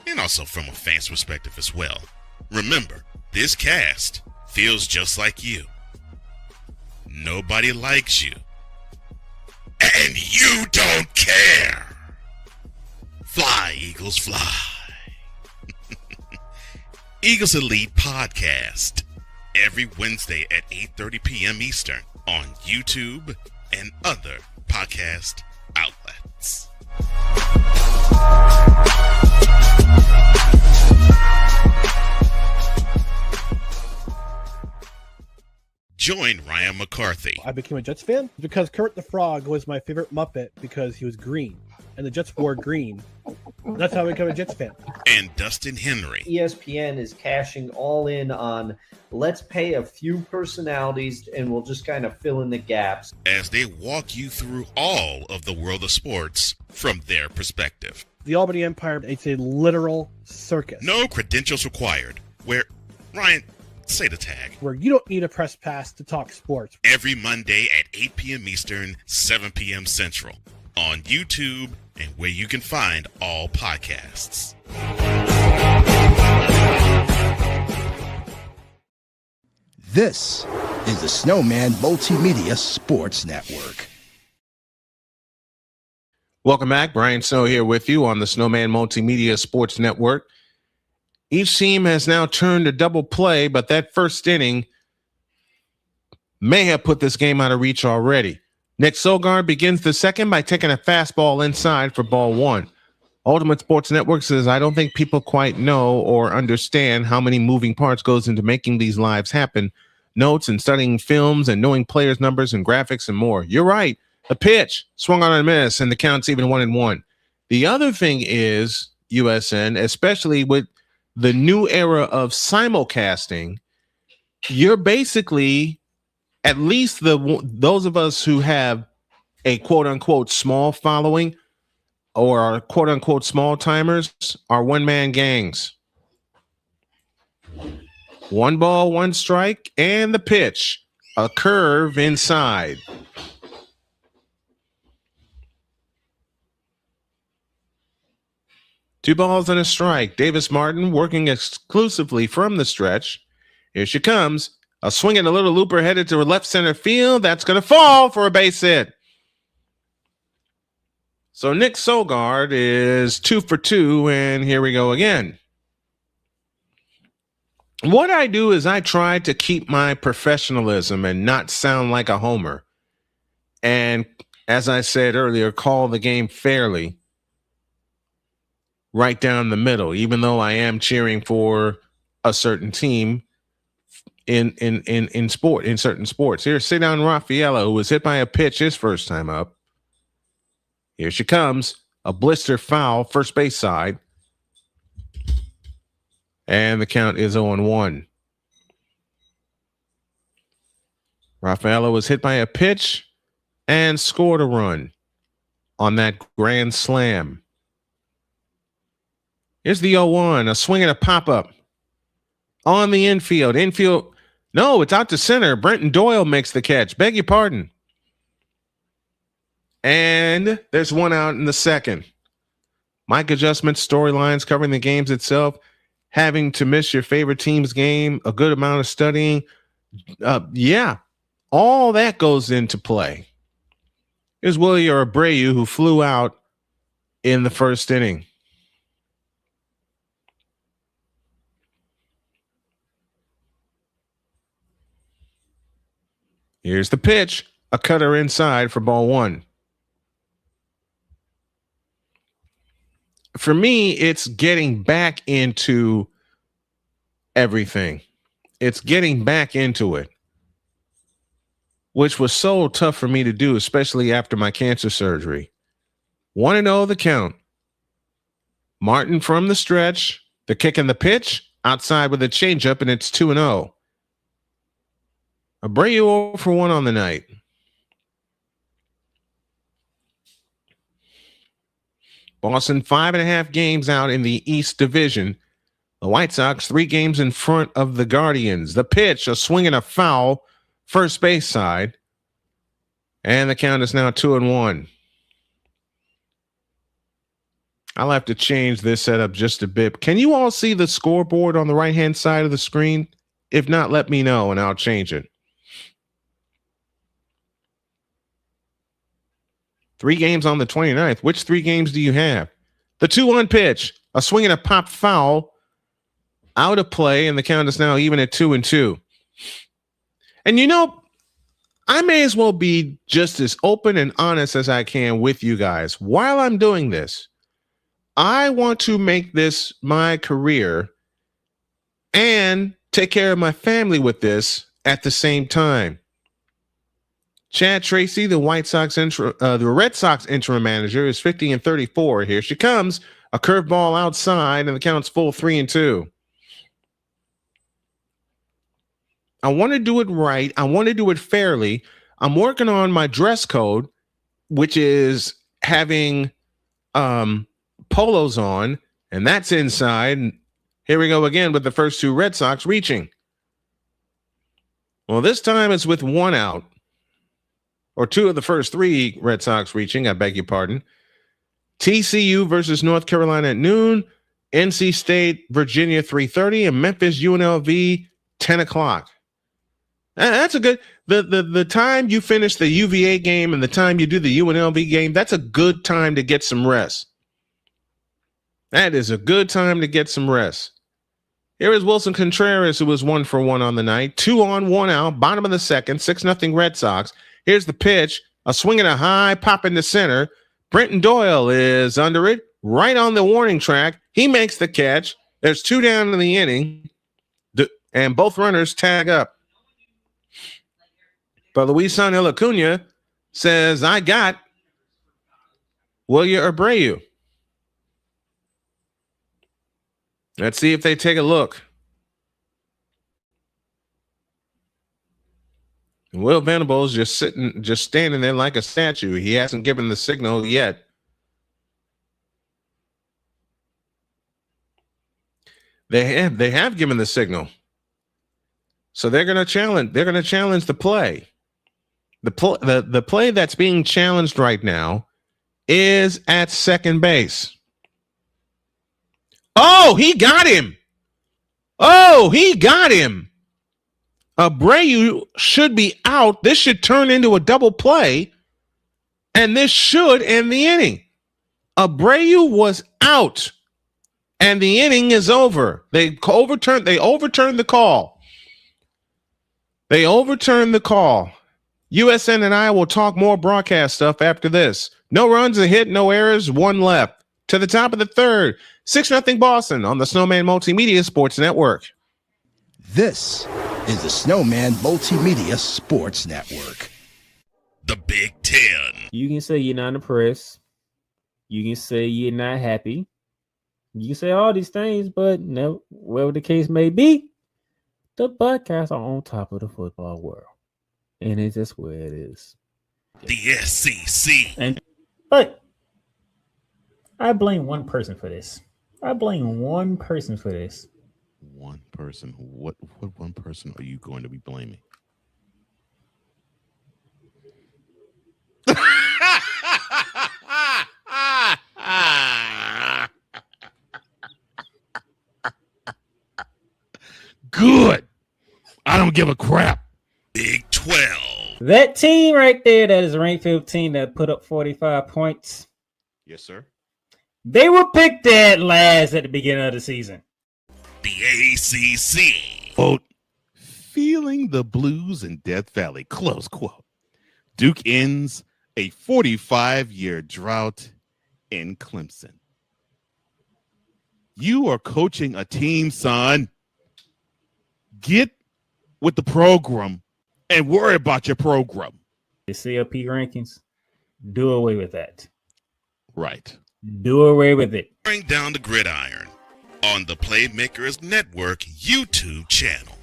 and also from a fan's perspective as well. Remember, this cast feels just like you. Nobody likes you. And you don't care. Fly, Eagles, fly. Eagles Elite Podcast. Every Wednesday at 8:30 p.m. Eastern on YouTube and other podcast outlets. Join Ryan McCarthy. I became a Jets fan because Kurt the Frog was my favorite Muppet because he was green, and the Jets wore green. That's how I became a Jets fan. And Dustin Henry. ESPN is cashing all in on let's pay a few personalities and we'll just kind of fill in the gaps. As they walk you through all of the world of sports from their perspective. The Albany Empire, it's a literal circus. No credentials required. Where, Ryan, say the tag. Where you don't need a press pass to talk sports. Every Monday at 8 p.m. Eastern, 7 p.m. Central. On YouTube and where you can find all podcasts. This is the Snowman Multimedia Sports Network. Welcome back. Brian Snow here with you on the Snowman Multimedia Sports Network. Each team has now turned to double play, but that first inning may have put this game out of reach already. Nick Sogard begins the second by taking a fastball inside for ball one. Ultimate Sports Network says, I don't think people quite know or understand how many moving parts goes into making these lives happen. Notes and studying films and knowing players' numbers and graphics and more. You're right. A pitch swung on a miss, and the count's even 1-1. The other thing is, USN, especially with the new era of simulcasting, you're basically, at least those of us who have a quote-unquote small following or are quote-unquote small timers are one-man gangs. 1 ball, 1 strike, and the pitch. A curve inside. Two balls and a strike. Davis Martin working exclusively from the stretch. Here she comes. A swing and a little looper headed to left center field. That's going to fall for a base hit. So Nick Sogard is 2 for 2, and here we go again. What I do is I try to keep my professionalism and not sound like a homer. And as I said earlier, call the game fairly. Right down the middle, even though I am cheering for a certain team in certain sports. Here's Cedar Rafaela, who was hit by a pitch his first time up. Here she comes, a blister foul, first base side. And the count is 0-1. Rafaela was hit by a pitch and scored a run on that grand slam. Here's the 0-1, a swing and a pop-up on the infield. No, it's out to center. Brenton Doyle makes the catch. Beg your pardon. And there's one out in the second. Mic adjustments, storylines, covering the games itself, having to miss your favorite team's game, a good amount of studying. All that goes into play. Here's Willie Abreu, who flew out in the first inning. Here's the pitch, a cutter inside for ball one. For me, it's getting back into everything. It's getting back into it, which was so tough for me to do, especially after my cancer surgery. 1-0 the count. Martin from the stretch, the kick and the pitch, outside with a changeup, and it's 2-0. Abreu 0 for 1 on the night. Boston 5.5 games out in the East Division. The White Sox 3 games in front of the Guardians. The pitch, a swing and a foul, first base side. And the count is now 2-1. I'll have to change this setup just a bit. Can you all see the scoreboard on the right-hand side of the screen? If not, let me know and I'll change it. 3 games on the 29th. Which 3 games do you have? The 2-1 pitch, a swing and a pop foul, out of play, and the count is now even at 2-2. And you know, I may as well be just as open and honest as I can with you guys. While I'm doing this, I want to make this my career and take care of my family with this at the same time. Chad Tracy, the Red Sox interim manager, is 50-34. Here she comes, a curveball outside, and the count's full 3-2. I want to do it right. I want to do it fairly. I'm working on my dress code, which is having polos on, and that's inside. Here we go again with the first two Red Sox reaching. Well, this time it's with one out, or two of the first three Red Sox reaching, I beg your pardon. TCU versus North Carolina at noon, NC State, Virginia 3:30, and Memphis UNLV 10 o'clock. That's a good, the time you finish the UVA game and the time you do the UNLV game, that's a good time to get some rest. That is a good time to get some rest. Here is Wilson Contreras, who was 1 for 1 on the night. 2 on, 1 out, bottom of the second, 6-0 Red Sox. Here's the pitch, a swing and a high, pop into center. Brenton Doyle is under it, right on the warning track. He makes the catch. There's 2 down in the inning, and both runners tag up. But Luis Angel Acuna says, I got Wilyer Abreu. Let's see if they take a look. Will Venables just standing there like a statue. He hasn't given the signal yet. They have given the signal. So they're going to challenge. They're going to challenge the play. The play that's being challenged right now is at second base. Oh, he got him. Abreu should be out. This should turn into a double play, and this should end the inning. Abreu was out, and the inning is over. They overturned the call. USN and I will talk more broadcast stuff after this. No runs, a hit, no errors, 1 left. To the top of the third, 6-0 Boston on the Snowman Multimedia Sports Network. This is the Snowman Multimedia Sports Network. The Big Ten. You can say you're not impressed. You can say you're not happy. You can say all these things, but no, whatever the case may be, the Buckeyes are on top of the football world. And it's just where it is. The SEC. But I blame one person for this. One person? What one person are you going to be blaming? Good. I don't give a crap. Big 12. That team right there, that is ranked 15, that put up 45 points. Yes, sir. They were picked dead last at the beginning of the season. The ACC. Quote, feeling the blues in Death Valley, close quote. Duke ends a 45-year drought in Clemson. You are coaching a team, son. Get with the program and worry about your program. The CLP rankings, do away with that. Right. Do away with it. Bring down the gridiron on the Playmakers Network YouTube channel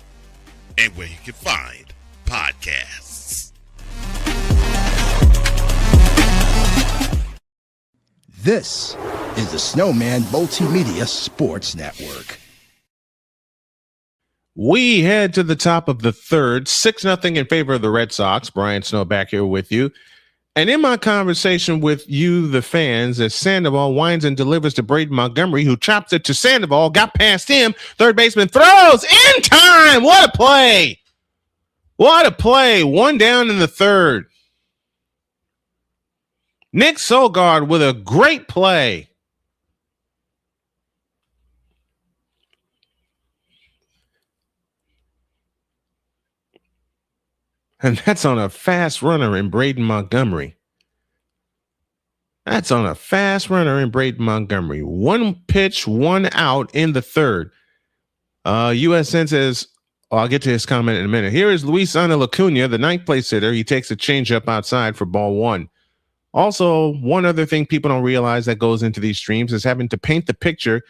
and where you can find podcasts. This is the Snowman Multimedia Sports Network. We head to the top of the third, 6-0 in favor of the Red Sox. Brian Snow back here with you. And in my conversation with you, the fans, as Sandoval winds and delivers to Braden Montgomery, who chops it to Sandoval, got past him. Third baseman throws in time. What a play. What a play. 1 down in the third. Nick Solgaard with a great play. And that's on a fast runner in Braden Montgomery. One pitch, 1 out in the third. USN says, I'll get to his comment in a minute. Here is Luis Angel Acuna, the 9th place hitter. He takes a changeup outside for ball 1. Also, one other thing people don't realize that goes into these streams is having to paint the picture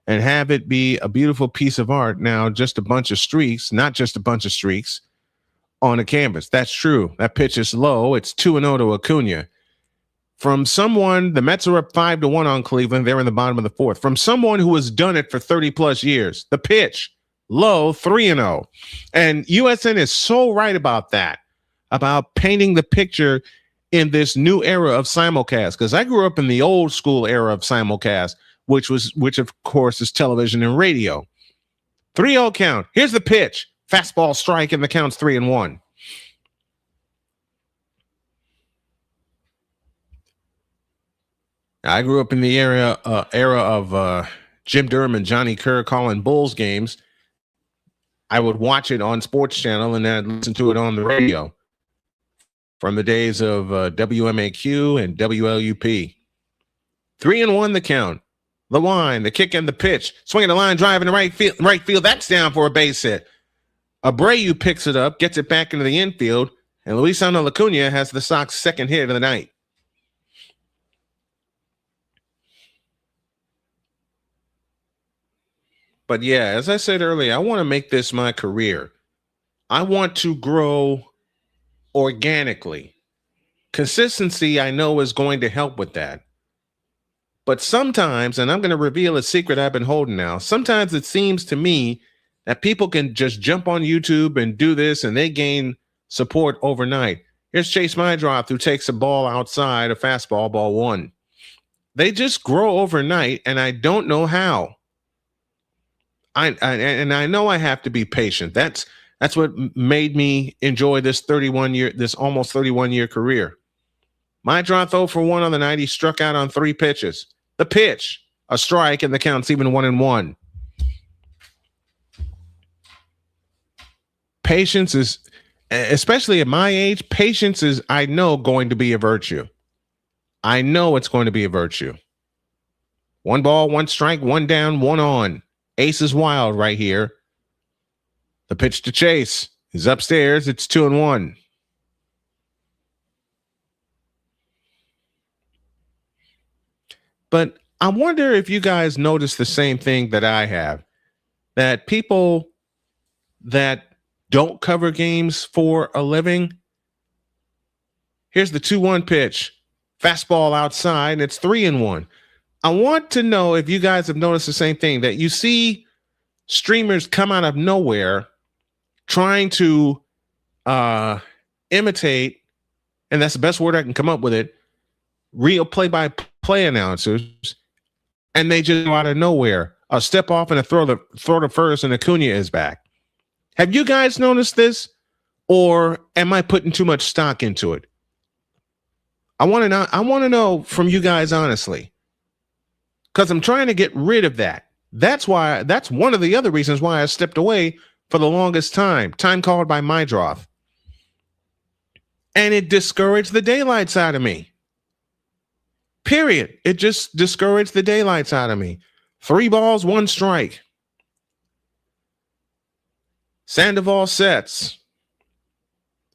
and have it be a beautiful piece of art. Now, just a bunch of streaks, not just a bunch of streaks on a canvas. That's true. That pitch is low. It's 2-0 to Acuna. from someone, the Mets are up 5-1 on Cleveland. They're in the bottom of the fourth. From someone who has done it for 30 plus years. The pitch, low, 3-0. And USN is so right about that, about painting the picture in this new era of simulcast. Because I grew up in the old school era of simulcast, which of course is television and radio. 3-0 count. Here's the pitch. Fastball strike, and the count's 3-1. I grew up in the era of Jim Durham and Johnny Kerr calling Bulls games. I would watch it on Sports Channel, and then I'd listen to it on the radio from the days of WMAQ and WLUP. 3-1 the count. The line, the kick, and the pitch. Swinging the line, drive in the right field. That's down for a base hit. Abreu picks it up, gets it back into the infield, and Luisano Acuna has the Sox' second hit of the night. But yeah, as I said earlier, I want to make this my career. I want to grow organically. Consistency, I know, is going to help with that. But sometimes, and I'm going to reveal a secret I've been holding now, sometimes it seems to me that people can just jump on YouTube and do this and they gain support overnight. Here's Chase Mydroth, who takes a ball outside, a fastball, ball one. They just grow overnight, and I don't know how. I know I have to be patient. That's what made me enjoy this almost 31 year career. Mydroth 0 for 1 on the night. He struck out on 3 pitches. The pitch, a strike, and the count's even 1-1. Patience is, especially at my age, patience is, I know, going to be a virtue. I know it's going to be a virtue. 1 ball, 1 strike, 1 down, 1 on. Ace is wild right here. The pitch to Chase is upstairs. It's 2-1. But I wonder if you guys notice the same thing that I have, that people that don't cover games for a living, here's the 2-1 pitch, fastball outside, and it's 3-1. I want to know if you guys have noticed the same thing, that you see streamers come out of nowhere trying to imitate, and that's the best word I can come up with it, real play-by-play announcers, and they just go out of nowhere. A step off and a throw to first, and Acuna is back. Have you guys noticed this, or am I putting too much stock into it? I want to know from you guys honestly, because I'm trying to get rid of that. That's one of the other reasons why I stepped away for the longest time. Time called by Mydroth. And it discouraged the daylights out of me. Period. It just discouraged the daylights out of me. 3 balls, 1 strike. Sandoval sets.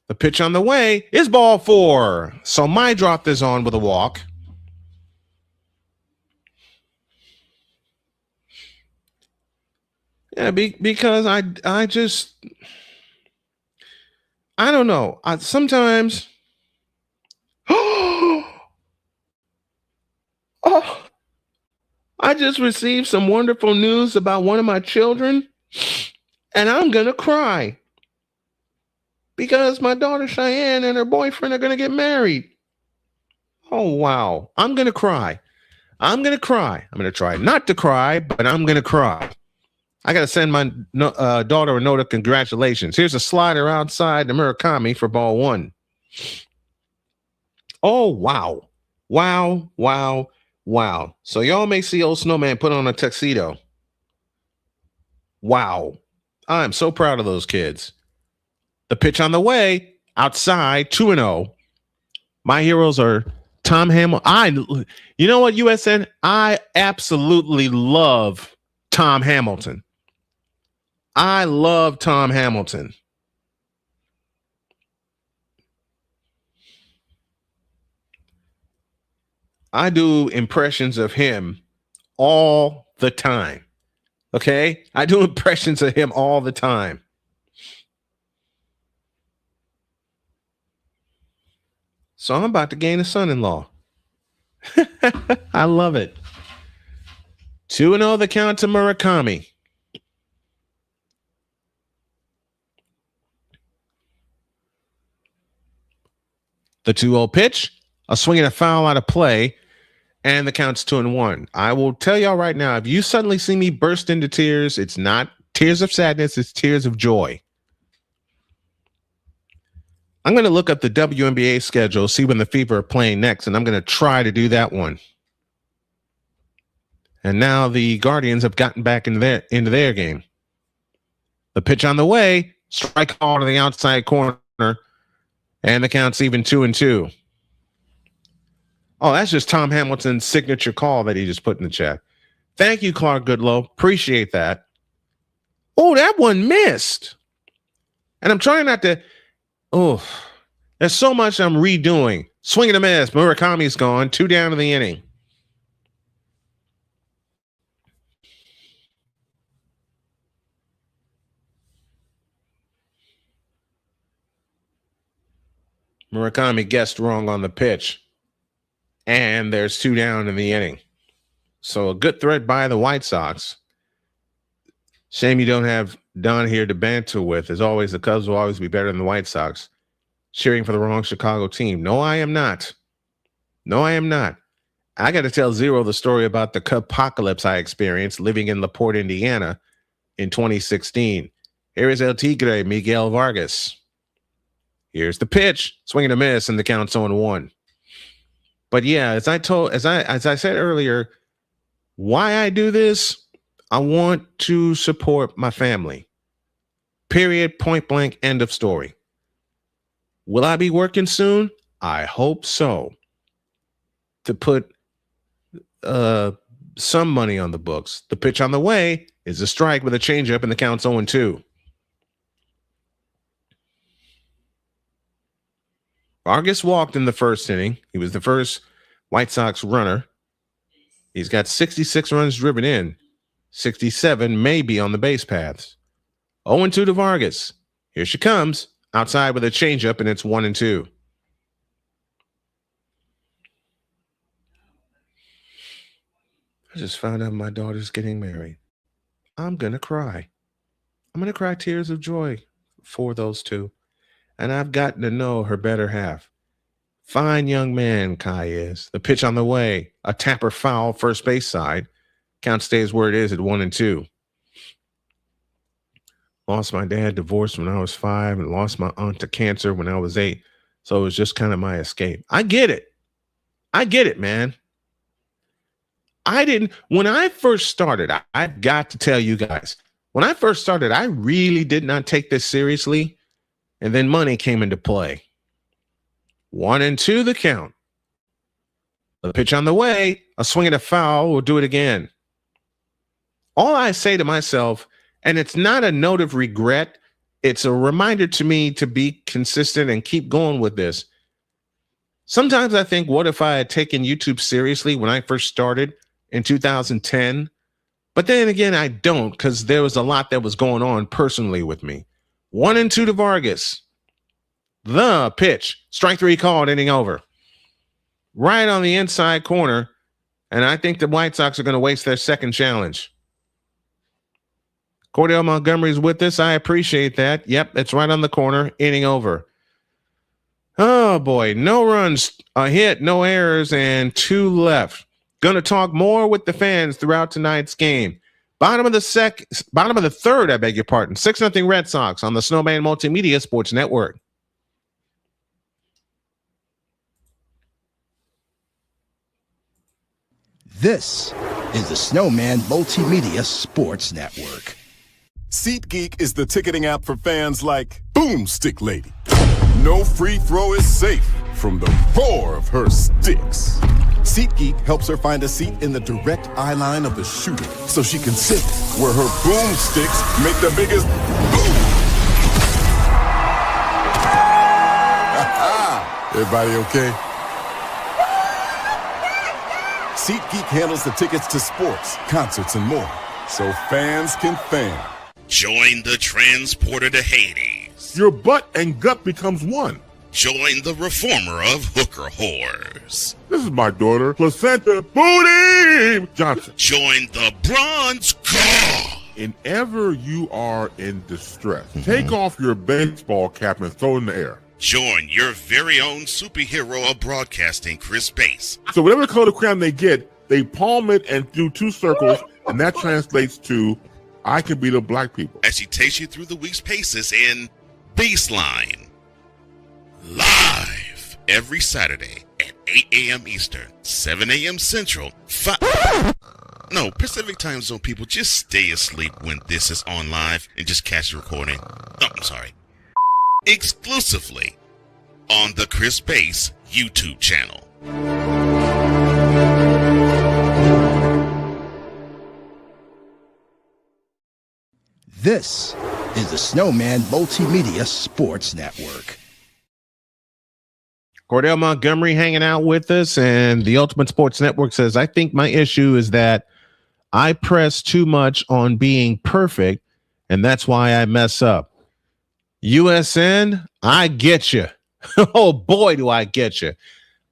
The pitch on the way is ball 4. So Mydroth is on with a walk. Yeah, because I don't know. Sometimes, I just received some wonderful news about one of my children, and I'm gonna cry because my daughter Cheyenne and her boyfriend are gonna get married. Oh wow! I'm gonna cry. I'm gonna try not to cry, but I'm gonna cry. I got to send my daughter a note of congratulations. Here's a slider outside to Murakami for ball 1. Oh, wow. Wow, wow, wow. So y'all may see old Snowman put on a tuxedo. Wow. I'm so proud of those kids. The pitch on the way, outside, 2-0. My heroes are Tom Hamilton. You know what, USN? I absolutely love Tom Hamilton. I love Tom Hamilton. I do impressions of him all the time. Okay? I do impressions of him all the time. So I'm about to gain a son-in-law. I love it. 2-0 the count to Murakami. The 2-0 pitch, a swing and a foul out of play, and the count's 2-1. I will tell y'all right now, if you suddenly see me burst into tears, it's not tears of sadness, it's tears of joy. I'm going to look up the WNBA schedule, see when the Fever are playing next, and I'm going to try to do that one. And now the Guardians have gotten back into their game. The pitch on the way, strike call to the outside corner, and the count's even 2-2. Oh, that's just Tom Hamilton's signature call that he just put in the chat. Thank you, Clark Goodlow. Appreciate that. Oh, that one missed. And I'm trying not to. Oh, there's so much I'm redoing. Swing and a miss. Murakami's gone. 2 down in the inning. Murakami guessed wrong on the pitch. And there's 2 down in the inning. So a good threat by the White Sox. Shame you don't have Don here to banter with. As always, the Cubs will always be better than the White Sox. Cheering for the wrong Chicago team. No, I am not. No, I am not. I got to tell Zero the story about the Cubpocalypse I experienced living in LaPorte, Indiana in 2016. Here is El Tigre, Miguel Vargas. Here's the pitch. Swing and a miss, and the count's 0-1. But yeah, as I said earlier, why I do this, I want to support my family. Period, point blank, end of story. Will I be working soon? I hope so. To put some money on the books. The pitch on the way is a strike with a changeup, and the count's 0-2. Vargas walked in the first inning. He was the first White Sox runner. He's got 66 runs driven in. 67 may be on the base paths. 0-2 to Vargas. Here she comes. Outside with a changeup, and it's 1-2. I just found out my daughter's getting married. I'm going to cry. I'm going to cry tears of joy for those two. And I've gotten to know her better half. Fine young man, Kai is. The pitch on the way. A tapper foul, first base side. Count stays where it is at 1-2. Lost my dad, divorced when I was 5, and lost my aunt to cancer when I was 8. So it was just kind of my escape. I get it. I get it, man. When I first started, I've got to tell you guys, when I first started, I really did not take this seriously. And then money came into play. 1-2 the count. The pitch on the way, a swing and a foul, we'll do it again. All I say to myself, and it's not a note of regret, it's a reminder to me to be consistent and keep going with this. Sometimes I think, what if I had taken YouTube seriously when I first started in 2010? But then again, I don't, because there was a lot that was going on personally with me. 1-2 to Vargas. The pitch. Strike 3 called, inning over. Right on the inside corner. And I think the White Sox are going to waste their second challenge. Cordell Montgomery's with us. I appreciate that. Yep, it's right on the corner. Inning over. Oh, boy. No runs, a hit, no errors, and 2 left. Going to talk more with the fans throughout tonight's game. Bottom of the third, 6-0 Red Sox on the Snowman Multimedia Sports Network. This is the Snowman Multimedia Sports Network. SeatGeek is the ticketing app for fans like Boomstick Lady. No free throw is safe from the roar of her sticks. SeatGeek helps her find a seat in the direct eye line of the shooter so she can sit where her boomsticks make the biggest boom. Everybody okay? SeatGeek handles the tickets to sports, concerts, and more, so fans can fan. Join the transporter to Hades. Your butt and gut becomes one. Join the reformer of hooker whores. This is my daughter, Placenta Booty Johnson. Join the bronze car. Whenever you are in distress, take off your baseball cap and throw it in the air. Join your very own superhero of broadcasting, Chris Bass. So whatever color crayon they get, they palm it and do 2 circles, and that translates to, I can beat up black people. As she takes you through the week's paces in Baseline. Live every Saturday at 8 a.m. Eastern, 7 a.m. Central, Pacific Time Zone people, just stay asleep when this is on live and just catch the recording. Oh, I'm sorry. Exclusively on the Chris Bass YouTube channel. This is the Snowman Multimedia Sports Network. Cordell Montgomery hanging out with us, and the Ultimate Sports Network says, I think my issue is that I press too much on being perfect, and that's why I mess up. USN, I get you. Oh, boy, do I get you.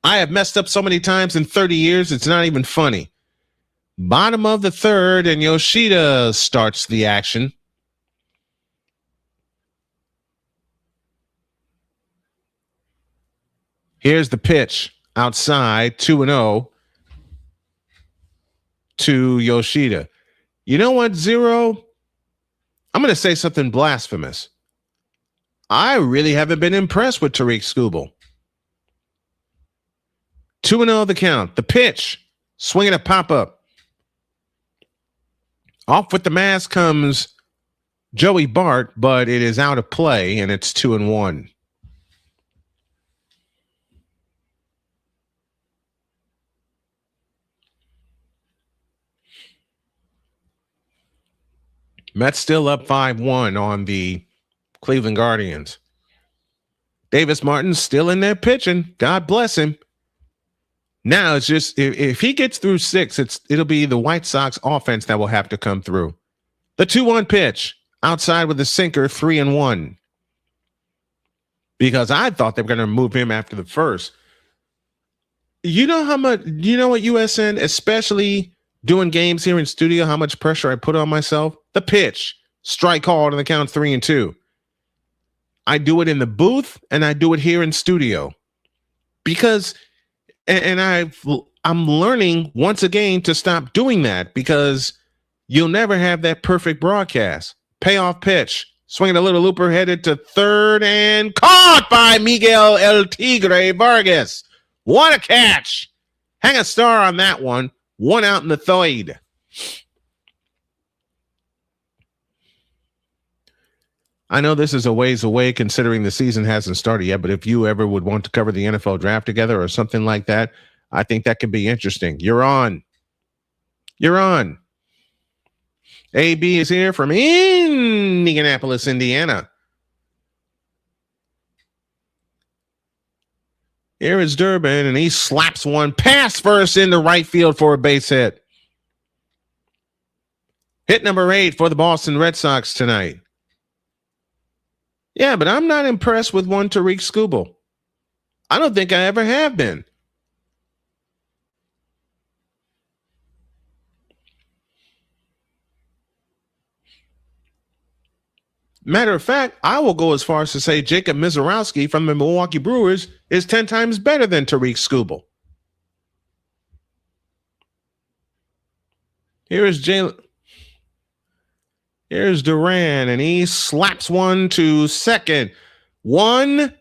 I have messed up so many times in 30 years, it's not even funny. Bottom of the third, and Yoshida starts the action. Here's the pitch outside, 2-0 to Yoshida. You know what, Zero? I'm going to say something blasphemous. I really haven't been impressed with Tariq Skubal. 2-0 the count. The pitch, swinging a pop-up. Off with the mask comes Joey Bart, but it is out of play, and it's 2-1. Mets still up 5-1 on the Cleveland Guardians. Davis Martin's still in there pitching. God bless him. Now it's just if he gets through 6, it'll be the White Sox offense that will have to come through. The 2-1 pitch outside with the sinker, 3-1. Because I thought they were going to move him after the first. You know what, USN, especially doing games here in studio, how much pressure I put on myself? The pitch, strike called, and the count 3-2. I do it in the booth and I do it here in studio because, and I'm learning once again to stop doing that because you'll never have that perfect broadcast. Payoff pitch, swinging a little looper, headed to third and caught by Miguel El Tigre Vargas. What a catch! Hang a star on that one. 1 out in the third. I know this is a ways away considering the season hasn't started yet, but if you ever would want to cover the NFL draft together or something like that, I think that could be interesting. You're on. AB is here from Indianapolis, Indiana. Here is Durbin, and he slaps one pass first into right field for a base hit. Hit number 8 for the Boston Red Sox tonight. Yeah, but I'm not impressed with one Tariq Skubal. I don't think I ever have been. Matter of fact, I will go as far as to say Jacob Mizorowski from the Milwaukee Brewers is 10 times better than Tariq Skubal. Here's Duran, and he slaps one to second. 1-2,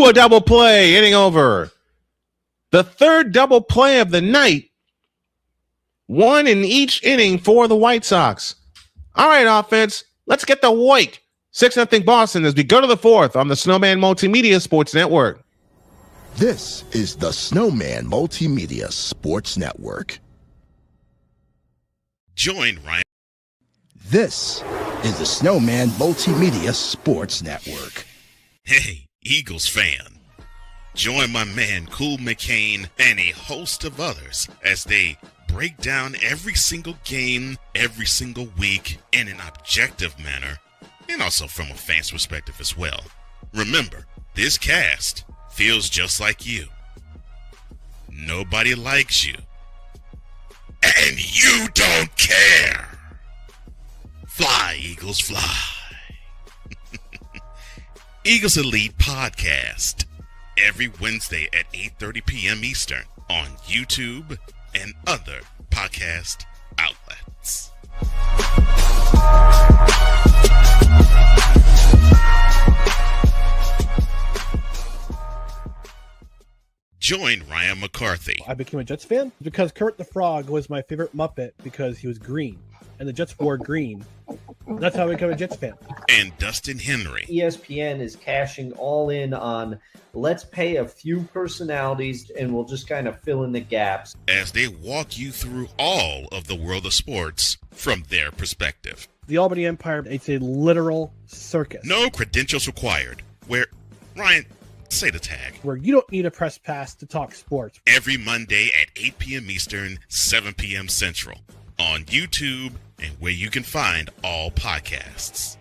a double play, inning over. The third double play of the night. 1 in each inning for the White Sox. All right, offense, let's get the white. 6-0 Boston as we go to the 4th on the Snowman Multimedia Sports Network. This is the Snowman Multimedia Sports Network. Join Ryan. This is the Snowman Multimedia Sports Network. Hey, Eagles fan. Join my man Cool McCain and a host of others as they break down every single game, every single week in an objective manner, and also from a fan's perspective as well. Remember, This cast feels just like you. Nobody likes you. And you don't care. Fly, Eagles, fly. Eagles Elite Podcast. Every Wednesday at 8:30 p.m. Eastern on YouTube and other podcast outlets. Join Ryan McCarthy. I became a Jets fan because Kurt the Frog was my favorite Muppet because he was green, and the Jets wore green. That's how I became a Jets fan. And Dustin Henry. ESPN is cashing all in on let's pay a few personalities and we'll just kind of fill in the gaps. As they walk you through all of the world of sports from their perspective. The Albany Empire, it's a literal circus. No credentials required. Where, Ryan, say the tag. Where you don't need a press pass to talk sports. Every Monday at 8 p.m. Eastern, 7 p.m. Central. On YouTube and where you can find all podcasts.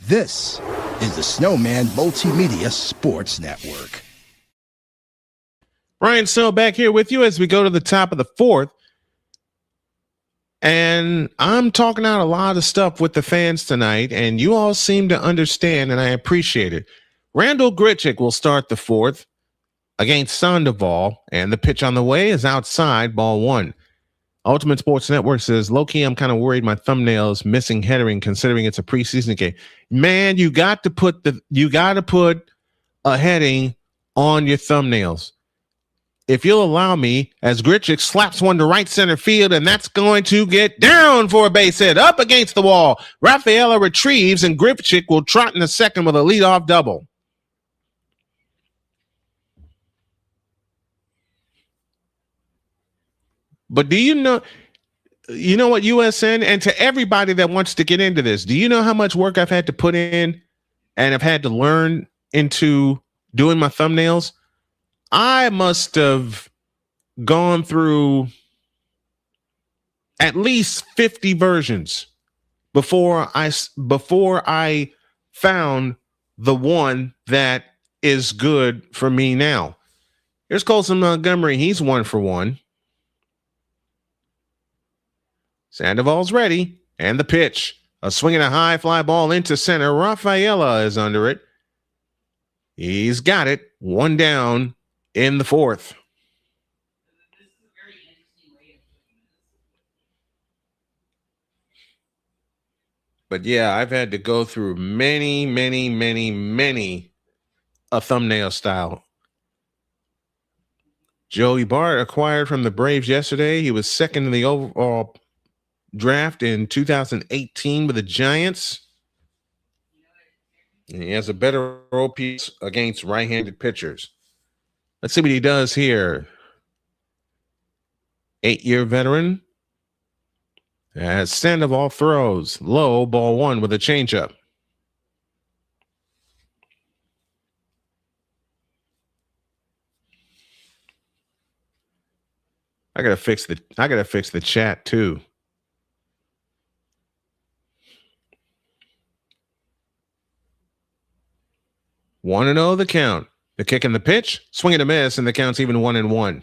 This is the Snowman Multimedia Sports Network. Ryan Snow back here with you as we go to the top of the fourth. And I'm talking out a lot of stuff with the fans tonight, and you all seem to understand, and I appreciate it. Randall Grichuk will start the fourth against Sandoval, and the pitch on the way is outside, ball one. Ultimate Sports Network says, low-key, I'm kind of worried my thumbnail's missing headering considering it's a preseason game. Man, you got to put a heading on your thumbnails. If you'll allow me, as Grichuk slaps one to right center field, and that's going to get down for a base hit up against the wall. Rafaela retrieves, and Grichuk will trot in the second with a leadoff double. But do you know what, USN, and to everybody that wants to get into this, do you know how much work I've had to put in and I've had to learn into doing my thumbnails? I must have gone through at least 50 versions before I found the one that is good for me now. Here's Colson Montgomery. He's 1 for 1. Sandoval's ready, and the pitch. A swing and a high fly ball into center. Rafaela is under it. He's got it. 1 down in the fourth. But yeah, I've had to go through many a thumbnail style. Joey Bart acquired from the Braves yesterday. He was second in the overall draft in 2018 with the Giants. And he has a better OPS against right-handed pitchers. Let's see what he does here. 8-year veteran. As Sandoval throws low, ball one with a changeup. I gotta fix the chat too. One and 0 the count. The kick and the pitch, swing and a miss, and the count's even 1-1.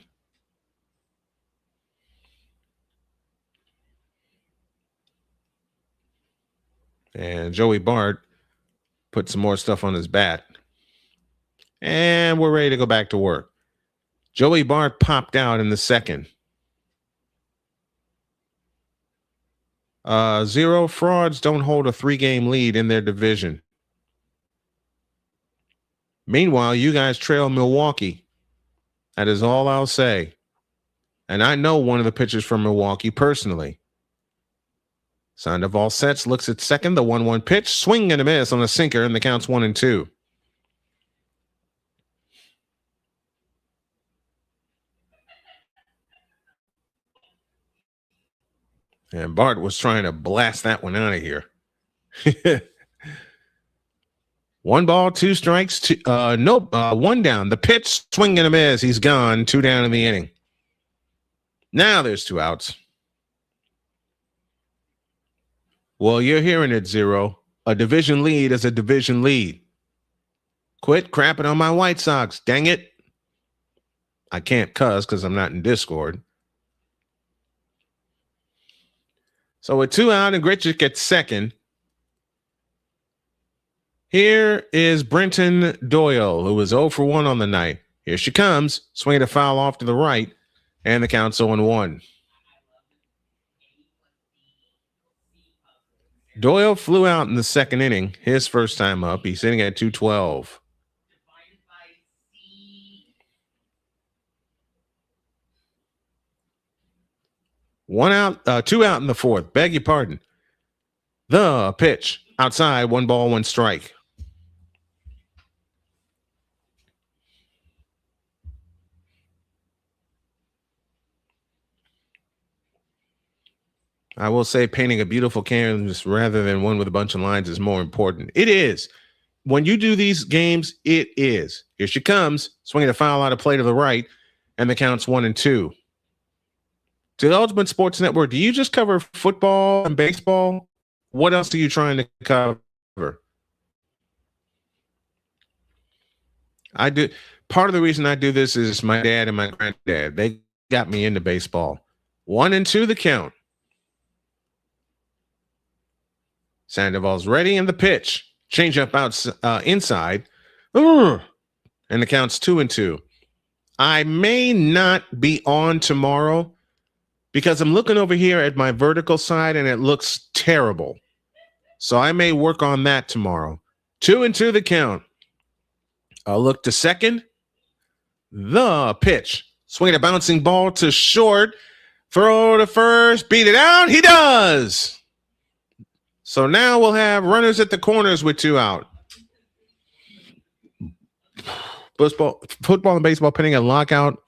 And Joey Bart put some more stuff on his bat. And we're ready to go back to work. Joey Bart popped out in the second. 0 frauds don't hold a 3-game lead in their division. Meanwhile, you guys trail Milwaukee. That is all I'll say. And I know one of the pitchers from Milwaukee personally. Sandoval sets, looks at second, the 1-1 pitch, swing and a miss on a sinker, and the count's 1-2. And Bart was trying to blast that one out of here. 1 ball, 2 strikes, 1 down. The pitch, swing and a miss. He's gone. 2 down in the inning. Now there's 2 outs. Well, you're hearing it, Zero. A division lead is a division lead. Quit crapping on my White Sox. Dang it. I can't cuss because I'm not in Discord. So with 2 out and Grichuk at second, here is Brenton Doyle, who was 0 for 1 on the night. Here she comes, swinging a foul off to the right, and the count's 0-1. Doyle flew out in the second inning, his first time up. He's sitting at 212. Two out in the fourth. Beg your pardon. The pitch outside, 1 ball, 1 strike. I will say painting a beautiful canvas rather than one with a bunch of lines is more important. It is. When you do these games, it is. Here she comes, swinging a foul out of play to the right, and the count's 1-2. To the Ultimate Sports Network, do you just cover football and baseball? What else are you trying to cover? I do. Part of the reason I do this is my dad and my granddad. They got me into baseball. 1-2 the count. Sandoval's ready and the pitch. Change up inside. And the count's 2-2. I may not be on tomorrow because I'm looking over here at my vertical side and it looks terrible. So I may work on that tomorrow. 2-2 the count. I'll look to second. The pitch. Swing a bouncing ball to short. Throw to first. Beat it out. He does. So now we'll have runners at the corners with 2 out. Football and baseball pending a lockout,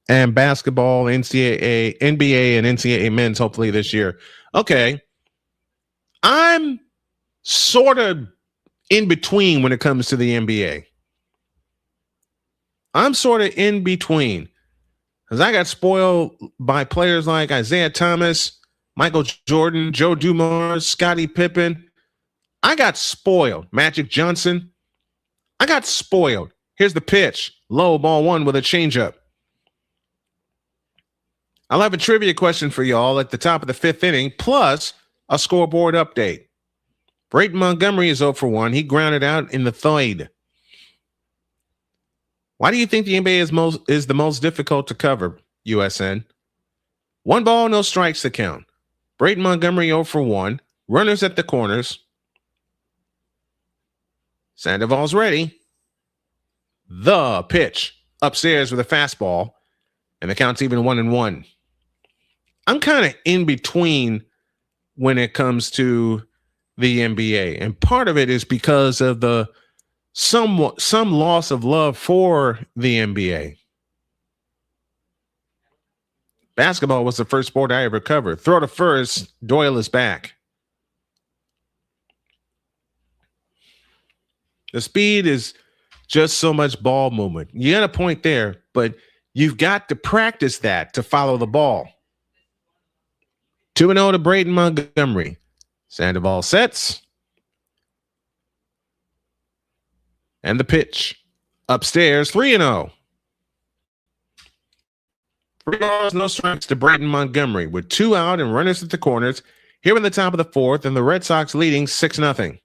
and basketball, NBA, and NCAA men's hopefully this year. Okay. I'm sort of in between when it comes to the NBA. I'm sort of in between because I got spoiled by players like Isaiah Thomas, Michael Jordan, Joe Dumars, Scottie Pippen. I got spoiled. Magic Johnson. I got spoiled. Here's the pitch. Low, ball 1 with a changeup. I'll have a trivia question for y'all at the top of the 5th inning, plus a scoreboard update. Brayton Montgomery is 0 for 1. He grounded out in the third. Why do you think the NBA is the most difficult to cover, USN? 1 ball, no strikes to count. Brayton Montgomery 0 for 1. Runners at the corners. Sandoval's ready. The pitch. Upstairs with a fastball. And the count's even 1-1. I'm kind of in between when it comes to the NBA. And part of it is because of the some loss of love for the NBA. Basketball was the first sport I ever covered. Throw to first. Doyle is back. The speed is just so much ball movement. You got a point there, but you've got to practice that to follow the ball. 2-0 to Brayton Montgomery. Sandoval sets. And the pitch. Upstairs, 3-0. 3 balls, no strikes to Brayton Montgomery with 2 out and runners at the corners. Here in the top of the 4th, and the Red Sox leading 6-0.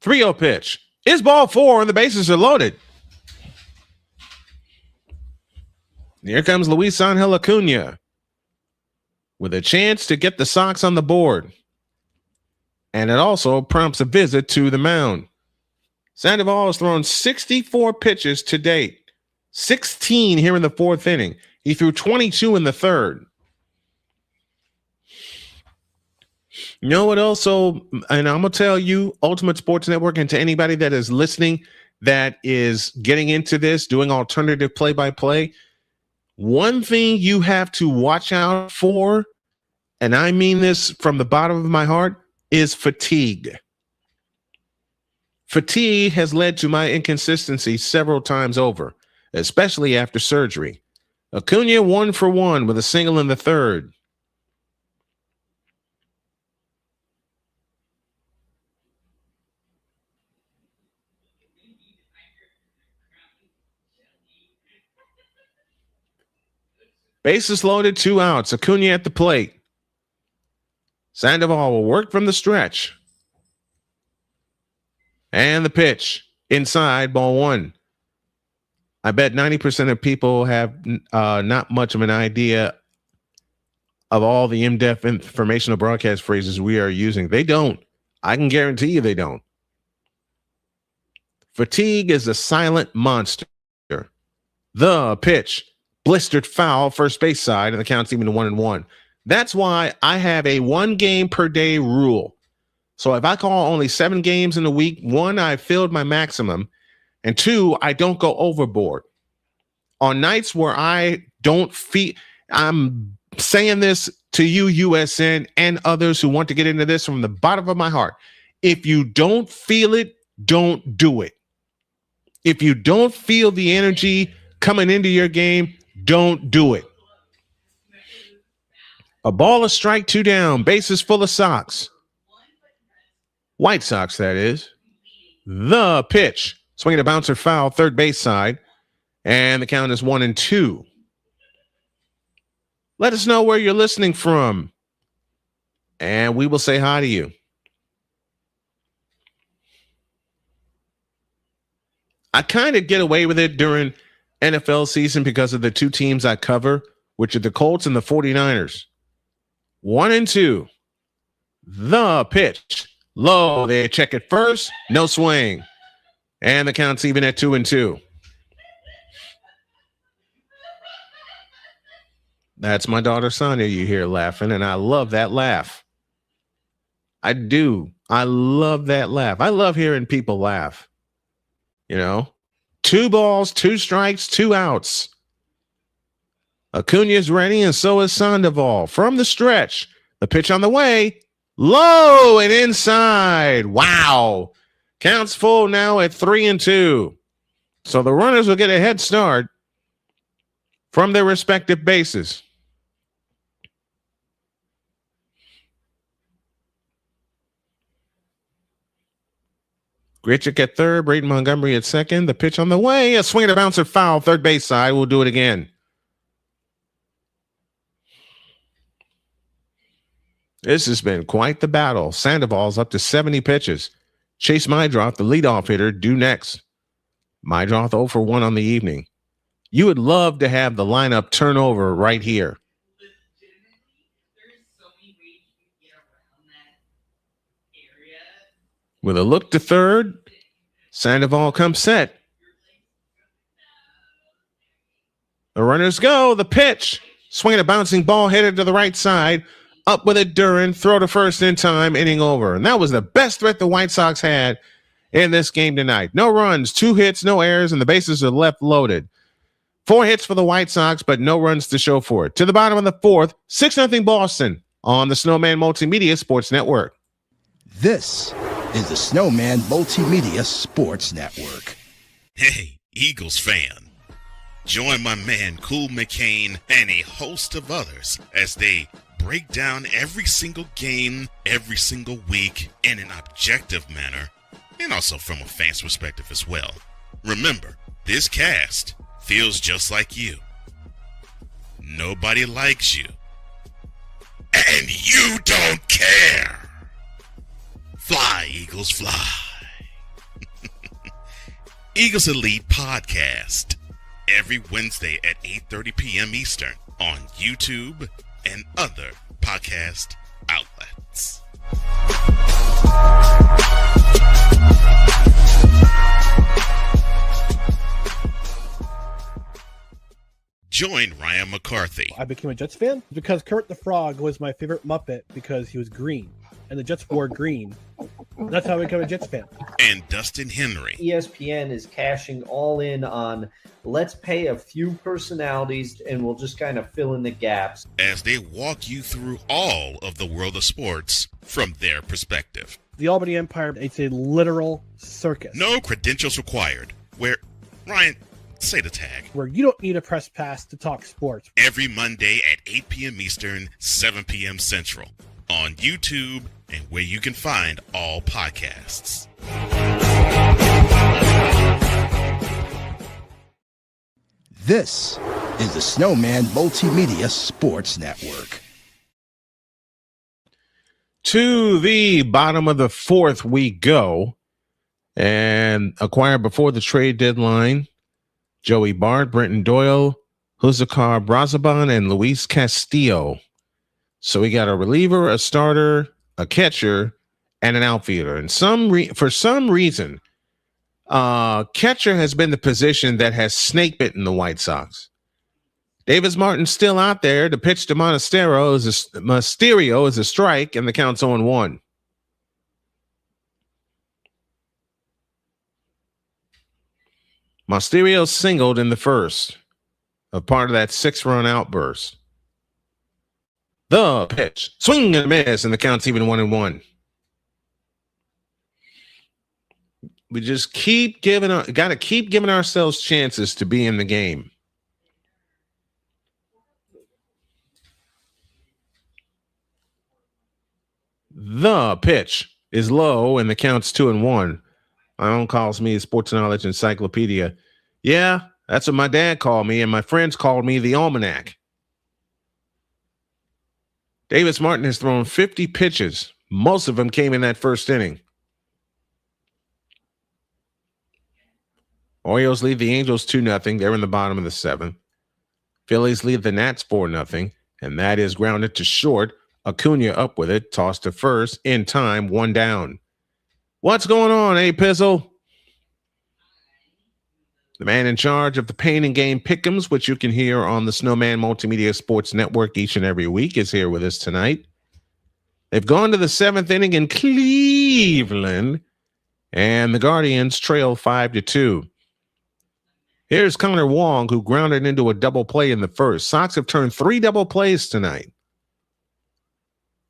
Three-0 pitch. Is ball 4 and the bases are loaded. Here comes Luis Angel Acuna with a chance to get the Sox on the board. And it also prompts a visit to the mound. Sandoval has thrown 64 pitches to date, 16 here in the 4th inning. He threw 22 in the 3rd. You know what also, and I'm going to tell you, Ultimate Sports Network, and to anybody that is listening that is getting into this, doing alternative play-by-play, one thing you have to watch out for, and I mean this from the bottom of my heart, is fatigue. Fatigue has led to my inconsistency several times over, especially after surgery. Acuna 1 for 1 with a single in the third. Bases loaded, 2 outs. Acuna at the plate. Sandoval will work from the stretch. And the pitch. Inside, ball 1. I bet 90% of people have not much of an idea of all the in-depth informational broadcast phrases we are using. They don't. I can guarantee you they don't. Fatigue is a silent monster. The pitch. Blistered foul, first base side, and the count's even 1-1. That's why I have a 1 game per day rule. So if I call only 7 games in a week, 1, I filled my maximum, and 2, I don't go overboard. On nights where I don't feel, I'm saying this to you, USN, and others who want to get into this from the bottom of my heart. If you don't feel it, don't do it. If you don't feel the energy coming into your game, don't do it. A ball, a strike, 2 down. Bases full of Sox. White Sox, that is. The pitch. Swinging a bouncer foul, third base side. And the count is 1-2. Let us know where you're listening from, and we will say hi to you. I kind of get away with it during NFL season because of the 2 teams I cover, which are the Colts and the 49ers. 1-2. The pitch. Low. They check it first. No swing. And the count's even at 2-2. That's my daughter Sonia you hear laughing, and I love that laugh. I do. I love that laugh. I love hearing people laugh. You know? 2 balls, 2 strikes, 2 outs. Acuna's ready, and so is Sandoval. From the stretch, the pitch on the way. Low and inside. Wow. Counts full now at 3-2. So the runners will get a head start from their respective bases. Grichuk at third, Braden Montgomery at second. The pitch on the way. A swing and a bouncer foul, third base side. We'll do it again. This has been quite the battle. Sandoval's up to 70 pitches. Chase Mydroth, the leadoff hitter, due next. Mydroth 0 for 1 on the evening. You would love to have the lineup turnover right here. With a look to third, Sandoval comes set. The runners go. The pitch. Swinging a bouncing ball headed to the right side. Up with it, Duran. Throw to first in time. Inning over. And that was the best threat the White Sox had in this game tonight. No runs, 2 hits, no errors, and the bases are left loaded. 4 hits for the White Sox, but no runs to show for it. To the bottom of the 4th, 6-0 Boston on the Snowman Multimedia Sports Network. This is the Snowman Multimedia Sports Network. Hey, Eagles fan. Join my man Cool McCain and a host of others as they break down every single game, every single week in an objective manner, and also from a fan's perspective as well. Remember, this cast feels just like you. Nobody likes you. And you don't care. Fly, Eagles, fly. Eagles Elite Podcast. Every Wednesday at 8:30 p.m. Eastern on YouTube and other podcast outlets. Join Ryan McCarthy. I became a Jets fan because Kurt the Frog was my favorite Muppet because he was green, and the Jets wore green. That's how I became a Jets fan. And Dustin Henry. ESPN is cashing all in on let's pay a few personalities and we'll just kind of fill in the gaps as they walk you through all of the world of sports from their perspective. The Albany Empire, it's a literal circus. No credentials required. Where, Ryan, say the tag. Where you don't need a press pass to talk sports. Every Monday at 8 p.m. Eastern, 7 p.m. Central. On YouTube and where you can find all podcasts. This is the Snowman Multimedia Sports Network. To the bottom of the fourth we go, and acquired before the trade deadline, Joey Bart, Brenton Doyle, Huzakar Brazaban, and Luis Castillo. So we got a reliever, a starter, a catcher, and an outfielder. And for some reason, catcher has been the position that has snake bitten the White Sox. Davis Martin's still out there. The pitch to Mysterio is a strike, and the count's 0-1. Mysterio singled in the first, a part of that 6-run outburst. The pitch, swing and a miss, and the count's even 1-1. We just got to keep giving ourselves chances to be in the game. The pitch is low, and the count's 2-1. My own calls me a sports knowledge encyclopedia. Yeah, that's what my dad called me, and my friends called me the Almanac. Davis Martin has thrown 50 pitches. Most of them came in that first inning. Orioles lead the Angels 2-0. They're in the bottom of the seventh. Phillies lead the Nats 4-0, and that is grounded to short. Acuna up with it, tossed to first, in time, 1 down. What's going on, Pizzle? The man in charge of the Pain and Game Pick'ems, which you can hear on the Snowman Multimedia Sports Network each and every week, is here with us tonight. They've gone to the 7th inning in Cleveland, and the Guardians trail 5-2. Here's Connor Wong, who grounded into a double play in the first. Sox have turned 3 double plays tonight.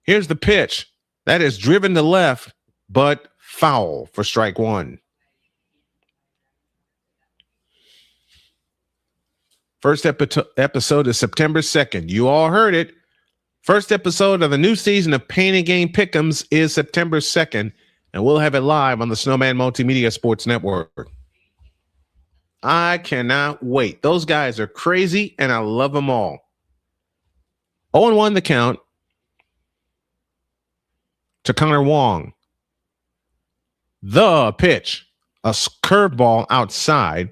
Here's the pitch. That is driven to left, but foul for strike 1. First episode is September 2nd. You all heard it. First episode of the new season of Pain and Game Pick'ems is September 2nd, and we'll have it live on the Snowman Multimedia Sports Network. I cannot wait. Those guys are crazy, and I love them all. 0-1 the count to Connor Wong. The pitch, a curveball outside,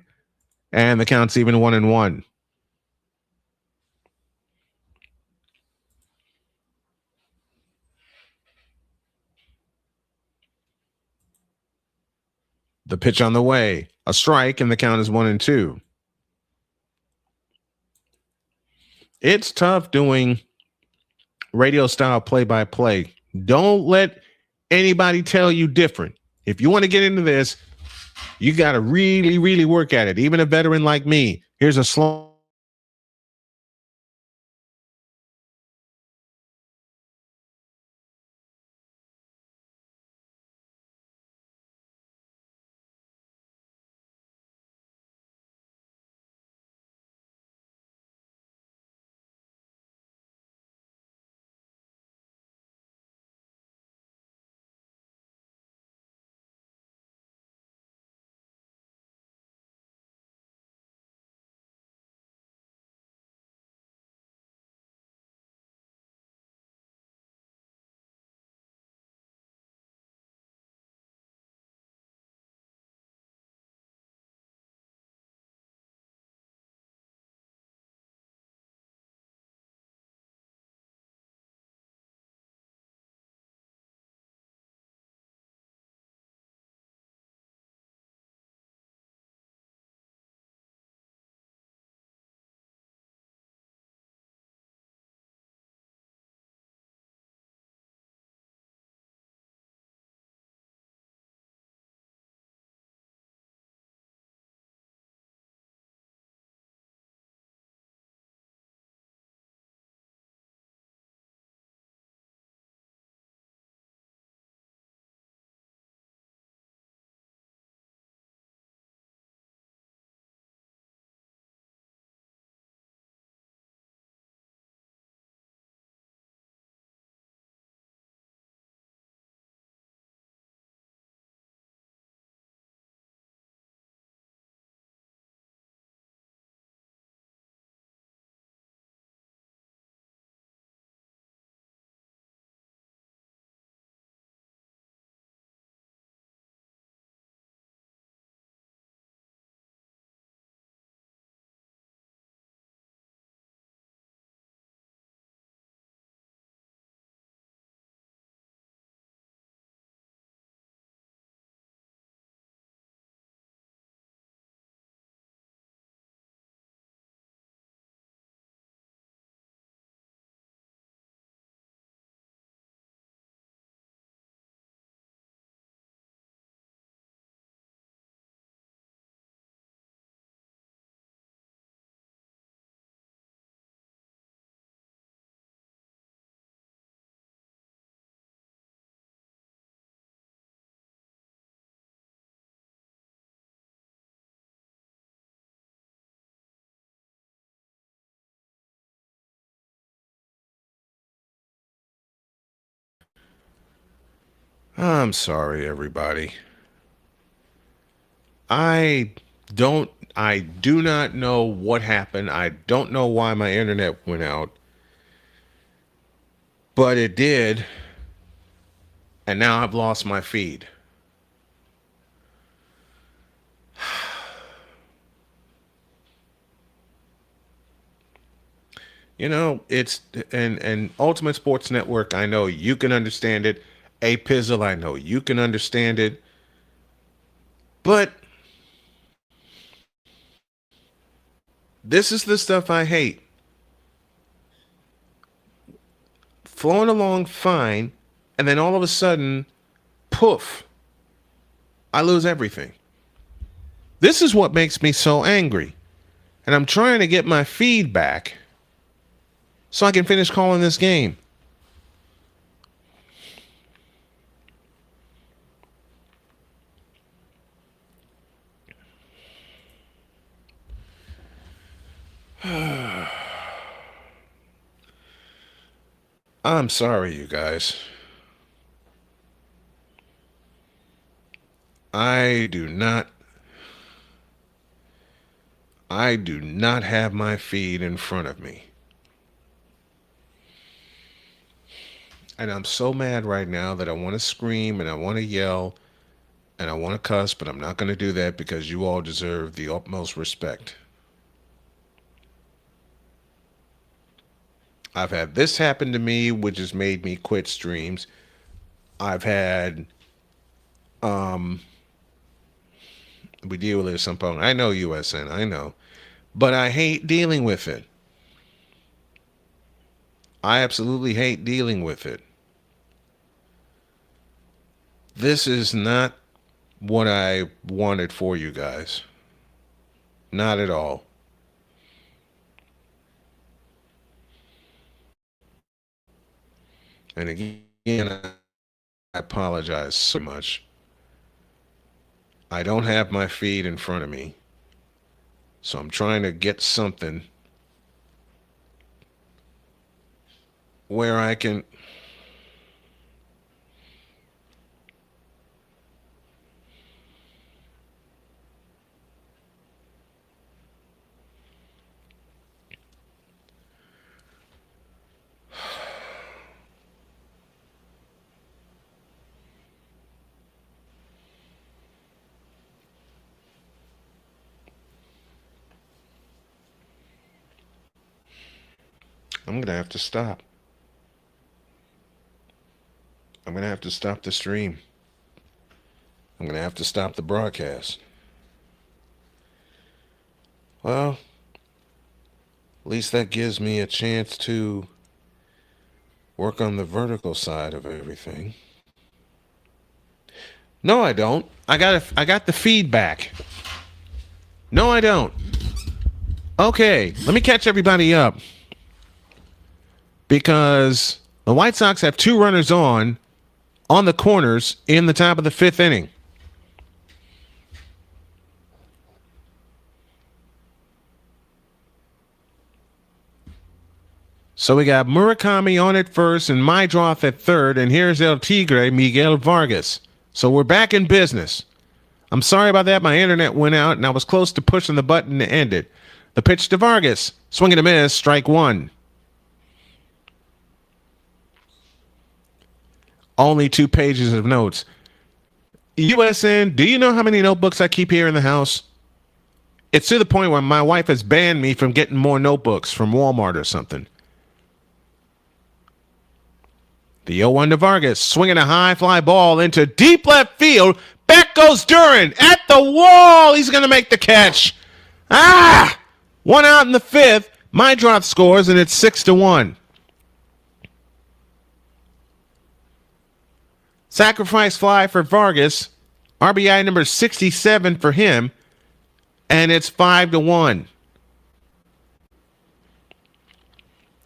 and the count's even 1-1. The pitch on the way, a strike, and the count is 1-2. It's tough doing radio style play-by-play. Don't let anybody tell you different. If you want to get into this, you got to really, really work at it. Even a veteran like me. Here's a slow I'm sorry, everybody. I do not know what happened. I don't know why my internet went out. But it did. And now I've lost my feed. You know, it's and Ultimate Sports Network, I know you can understand it. A Pizzle, I know you can understand it. But this is the stuff I hate. Flowing along fine, and then all of a sudden, poof, I lose everything. This is what makes me so angry. And I'm trying to get my feed back so I can finish calling this game. I'm sorry, you guys. I do not have my feed in front of me. And I'm so mad right now that I want to scream and I want to yell and I want to cuss, but I'm not going to do that because you all deserve the utmost respect. I've had this happen to me, which has made me quit streams. I've had, we deal with it at some point. I know USN, I know. But I hate dealing with it. I absolutely hate dealing with it. This is not what I wanted for you guys. Not at all. And again, I apologize so much. I don't have my feed in front of me. So I'm trying to get something where I can I'm going to have to stop. I'm going to have to stop the stream. I'm going to have to stop the broadcast. Well, at least that gives me a chance to work on the vertical side of everything. No, I don't. I got the feedback. No, I don't. Okay, let me catch everybody up. Because the White Sox have 2 runners on the corners in the top of the 5th inning. So we got Murakami on at first and Maydroth at third, and here's El Tigre, Miguel Vargas. So we're back in business. I'm sorry about that. My internet went out, and I was close to pushing the button to end it. The pitch to Vargas. Swing and a miss, strike 1. Only 2 pages of notes. USN, do you know how many notebooks I keep here in the house? It's to the point where my wife has banned me from getting more notebooks from Walmart or something. The 0-1 to Vargas, swinging a high fly ball into deep left field. Back goes Duran at the wall. He's going to make the catch. 1 out in the 5th. Maydroth scores, and it's 6-1. Sacrifice fly for Vargas. RBI number 67 for him. And it's 5-1.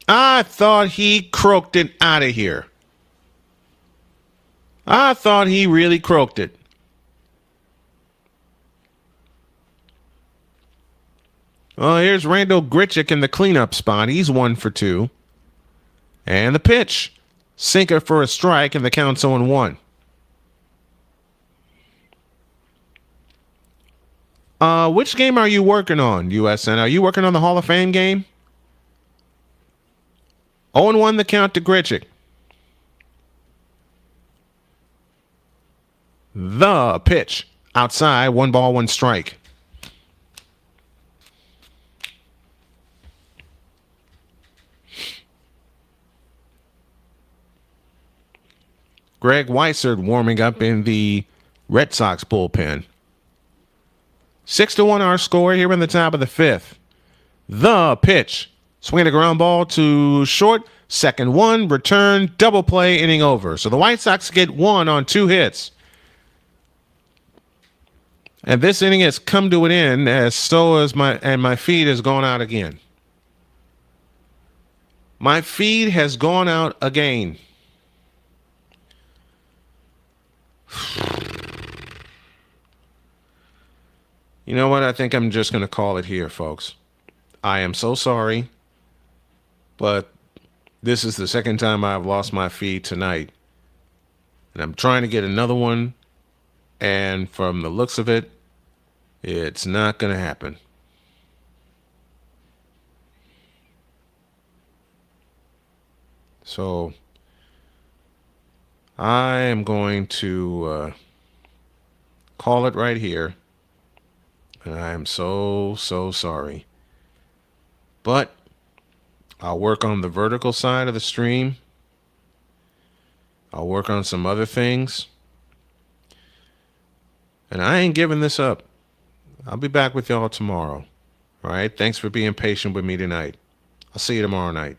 I thought he croaked it out of here. I thought he really croaked it. Well, here's Randall Grichuk in the cleanup spot. He's 1 for 2. And the pitch. Sinker for a strike, and the count's 0-1. Which game are you working on, USN? Are you working on the Hall of Fame game? 0-1 the count to Gritchick. The pitch. Outside, 1 ball, 1 strike. Greg Weissert warming up in the Red Sox bullpen. 6-1 our score here in the top of the 5th. The pitch. Swing a ground ball to short. Second one, return, double play, inning over. So the White Sox get 1 on 2 hits. And this inning has come to an end, as so as my feed has gone out again. My feed has gone out again. You know what? I think I'm just going to call it here, folks. I am so sorry, but this is the second time I've lost my feed tonight. And I'm trying to get another one, and from the looks of it, it's not going to happen. So I am going to call it right here. And I am so sorry. But I'll work on the vertical side of the stream. I'll work on some other things. And I ain't giving this up. I'll be back with y'all tomorrow. All right? Thanks for being patient with me tonight. I'll see you tomorrow night.